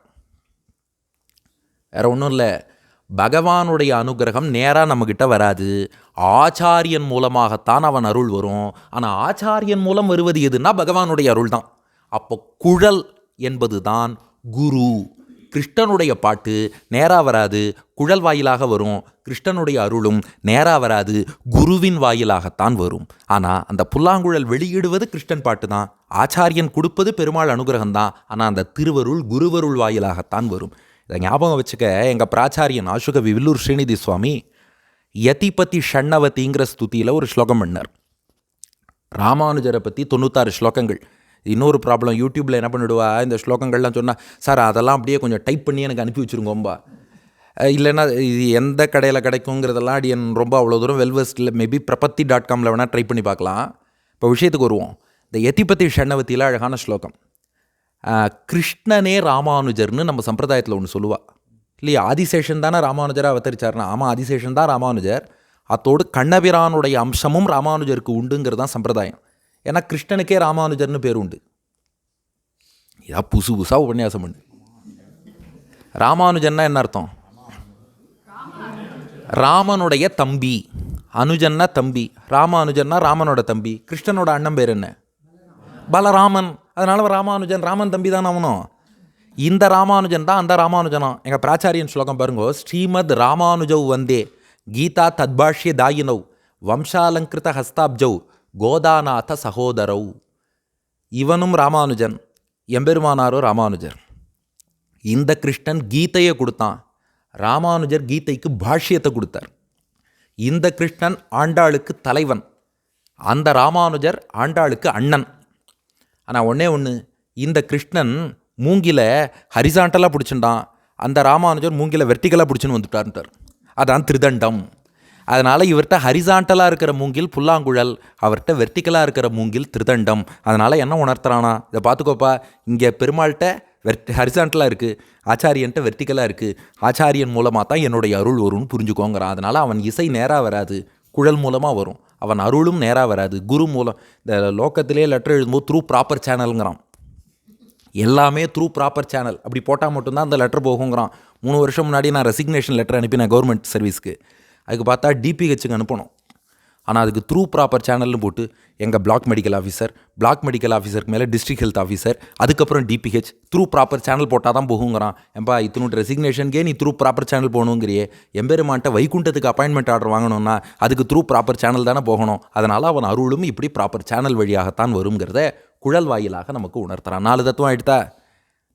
வேறு ஒன்றும் இல்லை, பகவானுடைய அனுகிரகம் நேராக நம்மக்கிட்ட வராது. ஆச்சாரியன் மூலமாகத்தான் அவன் அருள் வரும். ஆனால் ஆச்சாரியன் மூலம் வருவது எதுனா பகவானுடைய அருள் தான். அப்போ குழல் என்பது தான் குரு. கிருஷ்ணனுடைய பாட்டு நேராக வராது, குழல் வாயிலாக வரும். கிருஷ்ணனுடைய அருளும் நேராக வராது, குருவின் வாயிலாகத்தான் வரும். ஆனால் அந்த புல்லாங்குழல் வெளியிடுவது கிருஷ்ணன் பாட்டு தான். ஆச்சாரியன் கொடுப்பது பெருமாள் அனுகிரகம் தான். ஆனால் அந்த திருவருள் குருவருள் வாயிலாகத்தான் வரும். இதை ஞாபகம் வச்சுக்க, எங்கள் பிராச்சாரியன் ஆசுகவி வில்லூர் ஸ்ரீநிதி சுவாமி யதிபதி ஷண்ணவதிங்கிற ஸ்துதியில் ஒரு ஸ்லோகம் பண்ணார். ராமானுஜரை பற்றி 96 ஸ்லோகங்கள். இன்னொரு ப்ராப்ளம், யூடியூப்பில் என்ன பண்ணிவிடுவா, இந்த ஸ்லோகங்கள்லாம் சொன்னால் சார் அதெல்லாம் அப்படியே கொஞ்சம் டைப் பண்ணி எனக்கு அனுப்பி வச்சுருங்கோம்பா. இல்லைன்னா இது எந்த கடையில் கிடைக்குங்கிறதெல்லாம் அடி என் ரொம்ப அவ்வளோ தூரம் வெல்வெஸ்ட்டில் மேபி பிரபத்தி.comல வேணால் ட்ரை பண்ணி பார்க்கலாம். இப்போ விஷயத்துக்கு வருவோம். இந்த யதிபதி ஷண்ணவதியில் அழகான ஸ்லோகம். கிருஷ்ணனே ராமானுஜர்னு நம்ம சம்பிரதாயத்தில் ஒன்று சொல்லுவா இல்லையா? ஆதிசேஷன் தானே ராமானுஜராக அவதரிச்சார்னா, ஆமாம் ஆதிசேஷன் தான் ராமானுஜர். அத்தோடு கண்ணபிரானுடைய அம்சமும் ராமானுஜருக்கு உண்டுங்கிறது தான் சம்பிரதாயம். ஏன்னா கிருஷ்ணனுக்கே ராமானுஜர்னு பேர் உண்டு. இதான் புதுசு புதுசாக உபன்யாசம் பண்ணு. ராமானுஜன்னா என்ன அர்த்தம்? ராமனுடைய தம்பி. அனுஜன்னா தம்பி, ராமானுஜன்னா ராமனோட தம்பி. கிருஷ்ணனோட அண்ணன் பேர் என்ன? பலராமன். அதனால ராமானுஜன், ராமன் தம்பி தான் அவனும். இந்த ராமானுஜன் தான் அந்த ராமானுஜனா. எங்கள் பிராச்சாரியன் ஸ்லோகம் பாருங்கோ. ஸ்ரீமத் ராமானுஜவ் வந்தே கீதா தத்பாஷ்ய தாயினவ் வம்சாலங்கிருத ஹஸ்தாப்ஜவ் கோதாநாத சகோதரவ். இவனும் ராமானுஜன், எம்பெருமானாரோ ராமானுஜர். இந்த கிருஷ்ணன் கீதையை கொடுத்தான், ராமானுஜர் கீதைக்கு பாஷ்யத்தை கொடுத்தார். இந்த கிருஷ்ணன் ஆண்டாளுக்கு தலைவன், அந்த ராமானுஜர் ஆண்டாளுக்கு அண்ணன். ஆனால் ஒன்றே ஒன்று, இந்த கிருஷ்ணன் மூங்கில ஹரிசாண்டலாக பிடிச்சுட்டான், அந்த ராமானுஜர் மூங்கில வெர்டிக்கலாக பிடிச்சுன்னு வந்துட்டார்ன்ட்டார். அதான் திருதண்டம். அதனால் இவர்கிட்ட ஹரிசாண்டலாக இருக்கிற மூங்கில் புல்லாங்குழல், அவர்கிட்ட வெர்டிக்கலாக இருக்கிற மூங்கில் திருதண்டம். அதனால் என்ன உணர்த்துறானா, இதை பார்த்துக்கோப்பா, இங்கே பெருமாள்கிட்ட ஹரிசாண்டலாக இருக்குது, ஆச்சாரியன்ட்ட வெர்டிக்கலாக இருக்குது. ஆச்சாரியன் மூலமாக தான் என்னுடைய அருள் வரும்னு புரிஞ்சுக்கோங்கிறான். அதனால் அவன் இசை நேராக வராது, குழல் மூலமாக வரும். அவன் அருளும் நேராக வராது, குரு மூலம். இந்த லோக்கத்திலே லெட்டர் எழுதும்போது த்ரூ ப்ராப்பர் சேனலுங்கிறான். எல்லாமே த்ரூ ப்ராப்பர் சேனல். அப்படி போட்டால் மட்டும்தான் அந்த லெட்டர் போகுங்கிறான். 3 வருஷம் முன்னாடி நான் ரெசிக்னேஷன் லெட்டர் அனுப்பினேன் கவர்மெண்ட் சர்வீஸ்க்கு. அதுக்கு பார்த்தா டிபிஹெச்சுக்கு அனுப்பணும். ஆனால் அதுக்கு த்ரூ ப்ராப்பர் சேனல்னு போட்டு எங்கள் block medical officer, block medical ஆஃபீஸருக்கு மேலே டிஸ்ட்ரிக்ட் ஹெல்த் ஆஃபீஸர், அதுக்கப்புறம் டிபிஹெச், த்ரூ ப்ராப்பர் சேனல் போட்டால் தான் போகுங்கிறான். ஏன்பா இத்தனோட ரெசிக்னேஷனுக்கே நீ த்ரூ ப்ராப்பர் சேனல் போகணுங்கிறியே, எம்பெருமான்ட்ட வைகுண்டத்துக்கு அப்பாயின்மெண்ட் ஆர்டர் வாங்கணும்னா அதுக்கு த்ரூ ப்ராப்பர் சேனல் தானே போகணும். அதனால் அவன் அருளும் இப்படி ப்ராப்பர் சேனல் வழியாகத்தான் வருங்கிறத குழல் வாயிலாக நமக்கு உணர்த்துறான். 4 தத்துவம் ஆகிடுதா?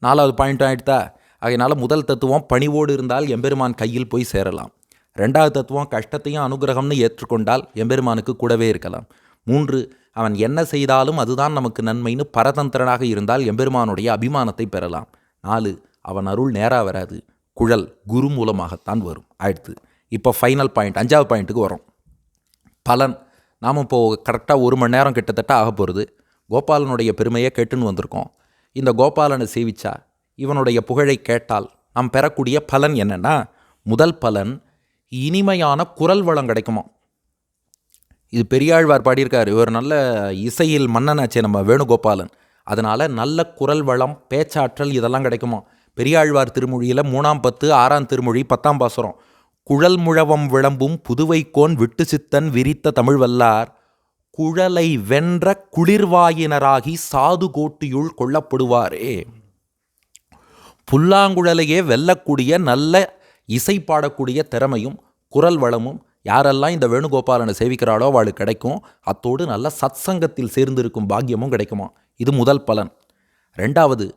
4வது பாயிண்ட்டும் ஆகிடுதா? அதனால் முதல் தத்துவம் பணிவோடு இருந்தால் எம்பெருமான் கையில் போய் சேரலாம். 2வது தத்துவம் கஷ்டத்தையும் அனுகிரகம்னு ஏற்றுக்கொண்டால் எம்பெருமானுக்கு கூடவே இருக்கலாம். 3, அவன் என்ன செய்தாலும் அதுதான் நமக்கு நன்மைன்னு பரதந்திரனாக இருந்தால் எம்பெருமானுடைய அபிமானத்தை பெறலாம். 4, அவன் அருள் நேராக வராது, குழல் குரு மூலமாகத்தான் வரும். அடுத்து இப்போ ஃபைனல் பாயிண்ட், 5வது பாயிண்ட்டுக்கு வரும். பலன். நாம் இப்போது கரெக்டாக 1 மணி நேரம் கிட்டத்தட்ட ஆக போகிறது. கோபாலனுடைய பெருமையை கேட்டுன்னு வந்திருக்கோம். இந்த கோபாலனை சேவிச்சா, இவனுடைய புகழை கேட்டால் நாம் பெறக்கூடிய பலன் என்னென்னா, முதல் பலன் இனிமையான குரல் வளம் கிடைக்குமா. இது பெரியாழ்வார் பாடியிருக்கார். இவர் நல்ல இசையில் மன்னனாச்சே நம்ம வேணுகோபாலன். அதனால் நல்ல குரல் வளம், பேச்சாற்றல் இதெல்லாம் கிடைக்குமா. பெரியாழ்வார் திருமொழியில் 3ஆம் 10, 6ஆம் திருமொழி 10ஆம் பாசுரம். குழல் முழவம் விளம்பும் புதுவைக்கோன் விட்டு சித்தன் விரித்த தமிழ் வல்லார் குழலை வென்ற குளிர்வாயினராகி சாது கோட்டியுள் கொள்ளப்படுவாரே. புல்லாங்குழலையே வெல்லக்கூடிய நல்ல இசை பாடக்கூடிய திறமையும் குரல் வளமும் யாரெல்லாம் இந்த வேணுகோபாலனை சேவிக்கிறாளோ அவளுக்கு கிடைக்கும். அத்தோடு நல்ல சத்சங்கத்தில் சேர்ந்திருக்கும் பாக்கியமும் கிடைக்குமா. இது முதல் பலன். 2வது,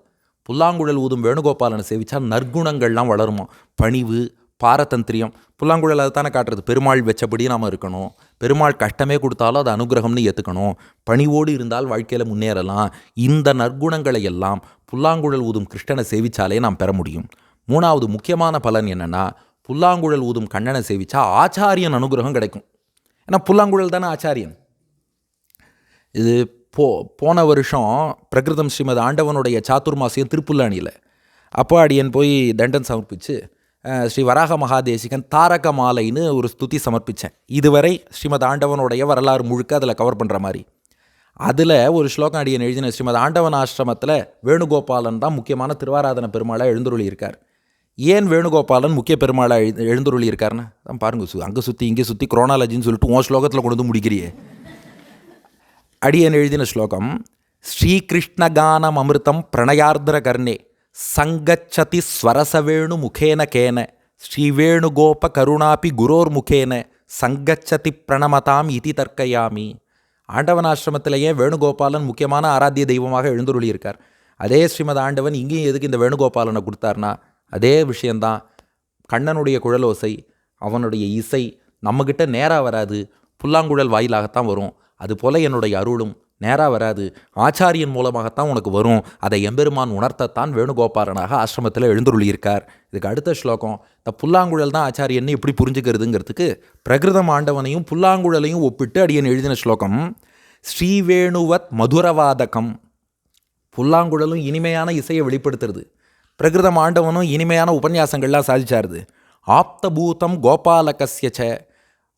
புல்லாங்குழல் ஊதும் வேணுகோபாலனை சேவிச்சா நற்குணங்கள்லாம் வளருமா. பணிவு, பாரதந்திரியம். புல்லாங்குழல் அதை தானே காட்டுறது. பெருமாள் வச்சபடி நாம் இருக்கணும், பெருமாள் கஷ்டமே கொடுத்தாலும் அதை அனுகிரகம்னு ஏற்றுக்கணும், பணிவோடு இருந்தால் வாழ்க்கையில் முன்னேறலாம். இந்த நற்குணங்களை எல்லாம் புல்லாங்குழல் ஊதும் கிருஷ்ணனை சேவிச்சாலே நாம் பெற முடியும். 3வது முக்கியமான பலன் என்னென்னா, புல்லாங்குழல் ஊதும் கண்ணனை சேவிச்சா ஆச்சாரியன் அனுகிரகம் கிடைக்கும். ஏன்னா புல்லாங்குழல் தானே ஆச்சாரியன். இது போன வருஷம் பிரகிருதம் ஸ்ரீமத் ஆண்டவனுடைய சாத்துர்மாசியம் திருப்புல்லானியில் அப்போ அடியன் போய் தண்டன் சமர்ப்பித்து ஸ்ரீ வராக மகாதேசிகன் தாரக மாலைன்னு ஒரு ஸ்துதி சமர்ப்பித்தேன். இதுவரை ஸ்ரீமத் ஆண்டவனுடைய வரலாறு முழுக்க அதில் கவர் பண்ணுற மாதிரி. அதில் ஒரு ஸ்லோகம் அடியன் எழுதின, ஸ்ரீமத் ஆண்டவன் ஆசிரமத்தில் வேணுகோபாலன் தான் முக்கியமான திருவாராதன பெருமாளாக எழுந்துருளி இருக்கார். ஏன் வேணுகோபாலன் முக்கிய பெருமாளாக எழுந்துருளி இருக்காருன்னு தான் பாருங்கள். அங்கே சுற்றி இங்கே சுற்றி குரோனாலஜின்னு சொல்லிட்டு உன் ஸ்லோகத்தில் கொண்டு வந்து முடிக்கிறியே. அடியன் எழுதின ஸ்லோகம், ஸ்ரீகிருஷ்ணகானம் அமிர்தம் பிரணயார்திர கர்ணே சங்கச்சதி ஸ்வரசவேணு முகேன கேன ஸ்ரீவேணுகோப கருணாபி குரோர் முகேன சங்கச்சதி பிரணமதாம் இதி தர்க்கயாமி. ஆண்டவன் ஆசிரமத்திலேயே வேணுகோபாலன் முக்கியமான ஆராத்திய தெய்வமாக எழுந்துருளி இருக்கார். அதே ஸ்ரீமத் ஆண்டவன் இங்கேயும் எதுக்கு இந்த வேணுகோபாலனை கொடுத்தார்னா, அதே விஷயந்தான். கண்ணனுடைய குழலோசை, அவனுடைய இசை நம்மக்கிட்ட நேராக வராது, புல்லாங்குழல் வாயிலாகத்தான் வரும். அதுபோல் என்னுடைய அருளும் நேராக வராது, ஆச்சாரியன் மூலமாகத்தான் உனக்கு வரும். அதை எம்பெருமான் உணர்த்தத்தான் வேணுகோபாலனாக ஆசிரமத்தில் எழுந்துருளியிருக்கார். இதுக்கு அடுத்த ஸ்லோகம், இந்த புல்லாங்குழல் தான் ஆச்சாரியன்னு எப்படி புரிஞ்சுக்கிறதுங்கிறதுக்கு பிரகிருதம் ஆண்டவனையும் புல்லாங்குழலையும் ஒப்பிட்டு அடியன் எழுதின ஸ்லோகம், ஸ்ரீவேணுவத் மதுரவாதகம். புல்லாங்குழலும் இனிமையான இசையை வெளிப்படுத்துறது, பிரகிருதம் ஆண்டவனும் இனிமையான உபன்யாசங்கள்லாம் சாதிச்சாருது. ஆப்தபூதம் கோபாலகஸ்யச்ச,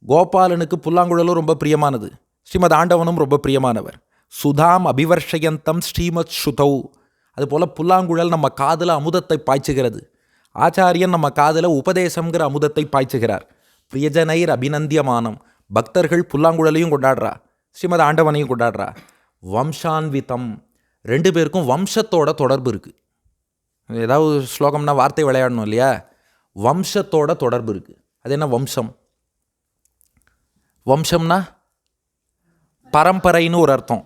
கோபாலனுக்கு புல்லாங்குழலும் ரொம்ப பிரியமானது, ஸ்ரீமத் ஆண்டவனும் ரொம்ப பிரியமானவர். சுதாம் அபிவர்ஷயந்தம் ஸ்ரீமத் ஸ்ருதௌ, அதுபோல் புல்லாங்குழல் நம்ம காதில் அமுதத்தை பாய்ச்சுகிறது. ஆச்சாரியன் நம்ம காதில் உபதேசங்கிற அமுதத்தை பாய்ச்சுகிறார். பிரியஜனைர் அபிநந்தியமானம், பக்தர்கள் புல்லாங்குழலையும் கொண்டாடுறா, ஸ்ரீமத் ஆண்டவனையும் கொண்டாடுறா. வம்சான்விதம், ரெண்டு பேருக்கும் வம்சத்தோட தொடர்பு இருக்குது. ஏதாவது ஸ்லோகம்னா வார்த்தை விளையாடணும் இல்லையா, வம்சத்தோட தொடர்பு இருக்குது. அது என்ன வம்சம்? வம்சம்னா பரம்பரைன்னு ஒரு அர்த்தம்,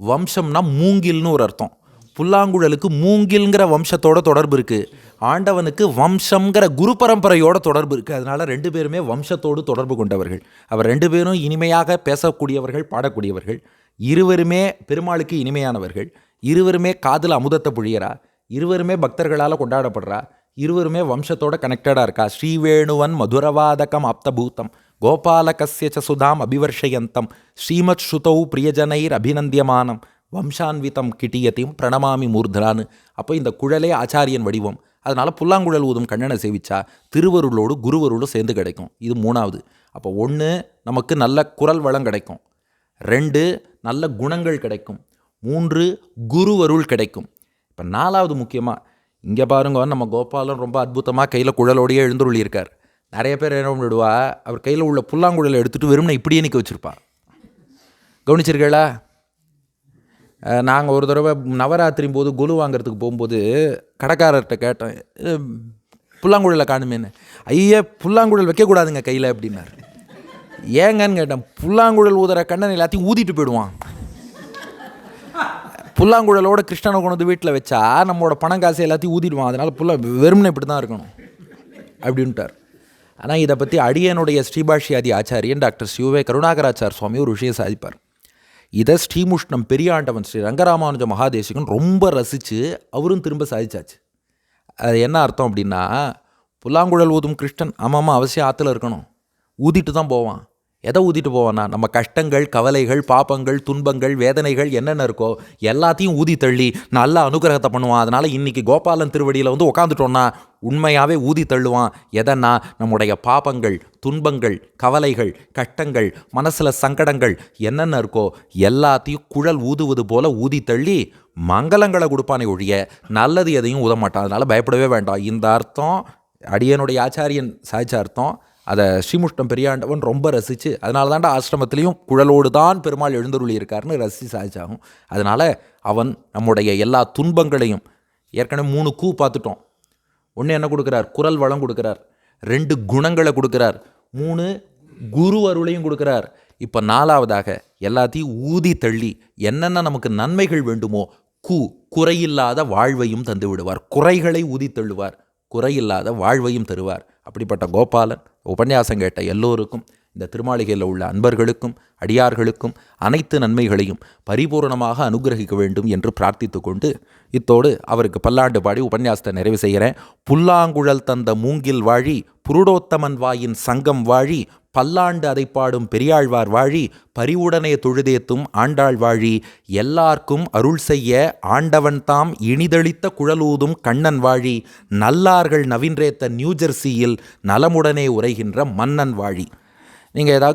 வம்சம்னா மூங்கில்னு ஒரு அர்த்தம். புல்லாங்குழலுக்கு மூங்கில்ங்கிற வம்சத்தோட தொடர்பு இருக்குது, ஆண்டவனுக்கு வம்சங்கிற குரு பரம்பரையோட தொடர்பு இருக்குது. அதனால் ரெண்டு பேருமே வம்சத்தோடு தொடர்பு கொண்டவர்கள். அவர் ரெண்டு பேரும் இனிமையாக பேசக்கூடியவர்கள், பாடக்கூடியவர்கள். இருவருமே பெருமாளுக்கு இனிமையானவர்கள். இருவருமே காதில் அமுதத்தை பொழியறா. இருவருமே பக்தர்களால் கொண்டாடப்படுறா. இருவருமே வம்சத்தோட கனெக்டடாக இருக்கா. ஸ்ரீவேணுவன் மதுரவாதகம் ஆப்தபூதம் கோபாலகஸ்ய சுதாம் அபிவர்ஷயந்தம் ஸ்ரீமத் ஸ்ருதௌ பிரியஜனைர் அபிநந்தியமானம் வம்சான்விதம் கிட்டியத்தையும் பிரணமாமி மூர்தனான்னு. அப்போ இந்த குழலே ஆச்சாரியன் வடிவம். அதனால் புல்லாங்குழல் ஊதும் கண்ணனை சேவிச்சா திருவருளோடு குருவருளும் சேர்ந்து கிடைக்கும். இது மூணாவது. அப்போ ஒன்று, நமக்கு நல்ல குரல் வளம் கிடைக்கும். 2, நல்ல குணங்கள் கிடைக்கும். 3, குருவருள் கிடைக்கும். இப்போ 4வது முக்கியமாக, இங்கே பாருங்க, நம்ம கோபாலன் ரொம்ப அற்புதமாக கையில் குழலோடையே எழுந்துருளி இருக்கார். நிறைய பேர் என்ன பண்ணிடுவா, அவர் கையில் உள்ள புல்லாங்குழலை எடுத்துகிட்டு வெறும்னா இப்படியே நிற்க வச்சுருப்பா. கவனிச்சிருக்கீங்களா? நாங்கள் ஒரு தடவை நவராத்திரி போது கொலு வாங்கிறதுக்கு போகும்போது கடைக்காரர்கிட்ட கேட்டேன், புல்லாங்குழலை காணுமேன்னு. ஐயா, புல்லாங்குழல் வைக்கக்கூடாதுங்க கையில் அப்படின்னார். ஏங்கன்னு கேட்டேன். புல்லாங்குழல் ஊதுற கண்ணன் எல்லாத்தையும் ஊதிட்டு போயிடுவான். புல்லாங்குழலோட கிருஷ்ணனை கொண்டு வந்து வீட்டில் வச்சா நம்மளோட பணம் காசு எல்லாத்தையும் ஊதிடுவான். அதனால் வெறும்னே இப்படி தான் இருக்கணும் அப்படின்ட்டார். ஆனால் இதை பற்றி அடியனுடைய ஸ்ரீபாஷ்யாதி ஆச்சாரியன் டாக்டர் சிவவே கருணாகராச்சார் சுவாமி ஒரு விஷயம் சாதிப்பார். இதை ஸ்ரீமுஷ்ணம் பெரியாண்டவன் ஸ்ரீ ரங்கராமானுஜ மகாதேசிகன் ரொம்ப ரசித்து அவரும் திரும்ப சாதிச்சாச்சு. அது என்ன அர்த்தம் அப்படின்னா, புல்லாங்குழல் ஊதும் கிருஷ்ணன் ஆமாம் அவசியம் ஆற்றுல இருக்கணும், ஊதிட்டு தான் போவான். எதை ஊதிட்டு போவான்னா, நம்ம கஷ்டங்கள், கவலைகள், பாப்பங்கள், துன்பங்கள், வேதனைகள் என்னென்ன இருக்கோ எல்லாத்தையும் ஊதி தள்ளி நல்ல அனுகிரகத்தை பண்ணுவான். அதனால் இன்றைக்கி கோபாலன் திருவடியில் வந்து உட்காந்துட்டோன்னா உண்மையாகவே ஊதி தள்ளுவான். எதன்னா, நம்முடைய பாப்பங்கள், துன்பங்கள், கவலைகள், கஷ்டங்கள், மனசில் சங்கடங்கள் என்னென்ன இருக்கோ எல்லாத்தையும் குழல் ஊதுவது போல் ஊதி தள்ளி மங்களங்களை கொடுப்பானே ஒழிய நல்லது எதையும் ஊத மாட்டான். அதனால் பயப்படவே வேண்டாம். இந்த அர்த்தம் அடியனுடைய ஆச்சாரியன் சாய்ச்ச அர்த்தம். அதை ஸ்ரீமுஷ்ணம் பெரியாண்டவன் ரொம்ப ரசித்து, அதனால தாண்டா ஆசிரமத்திலையும் குழலோடு தான் பெருமாள் எழுந்தருளி இருக்காருன்னு ரசித்து சாதிச்சாகும். அதனால் அவன் நம்முடைய எல்லா துன்பங்களையும், ஏற்கனவே 3 கூ பார்த்துட்டோம். ஒன்று என்ன கொடுக்குறார்? குரல் வளம் கொடுக்குறார். 2 குணங்களை கொடுக்குறார். 3 குரு அருளையும் கொடுக்குறார். இப்போ 4வதாக எல்லாத்தையும் ஊதி தள்ளி என்னென்ன நமக்கு நன்மைகள் வேண்டுமோ குறையில்லாத வாழ்வையும் தந்து விடுவார். குறைகளை ஊதி தள்ளுவார், குறையில்லாத வாழ்வையும் தருவார். அப்படிப்பட்ட கோபாலன் உபன்யாசம் கேட்ட எல்லோருக்கும், இந்த திருமாளிகையில் உள்ள அன்பர்களுக்கும் அடியார்களுக்கும் அனைத்து நன்மைகளையும் பரிபூர்ணமாக அனுகிரகிக்க வேண்டும் என்று பிரார்த்தித்து கொண்டு இத்தோடு அவருக்கு பல்லாண்டு பாடி உபன்யாசத்தை நிறைவு செய்கிறேன். புல்லாங்குழல் தந்த மூங்கில் வாழி புருடோத்தமன் வாயின் சங்கம் வாழி பல்லாண்டு அதை பாடும் பெரியாழ்வார் வாழி, பரிவுடனே தொழுதேத்தும் ஆண்டாள் வாழி, எல்லார்க்கும் அருள் செய்ய ஆண்டவன் தாம் இனிதளித்த குழலூதும் கண்ணன் வாழி, நல்லார்கள் நவின்றேத்த நியூஜெர்சியில் நலமுடனே உரைகின்ற மன்னன் வாழி. நீங்கள் ஏதாவது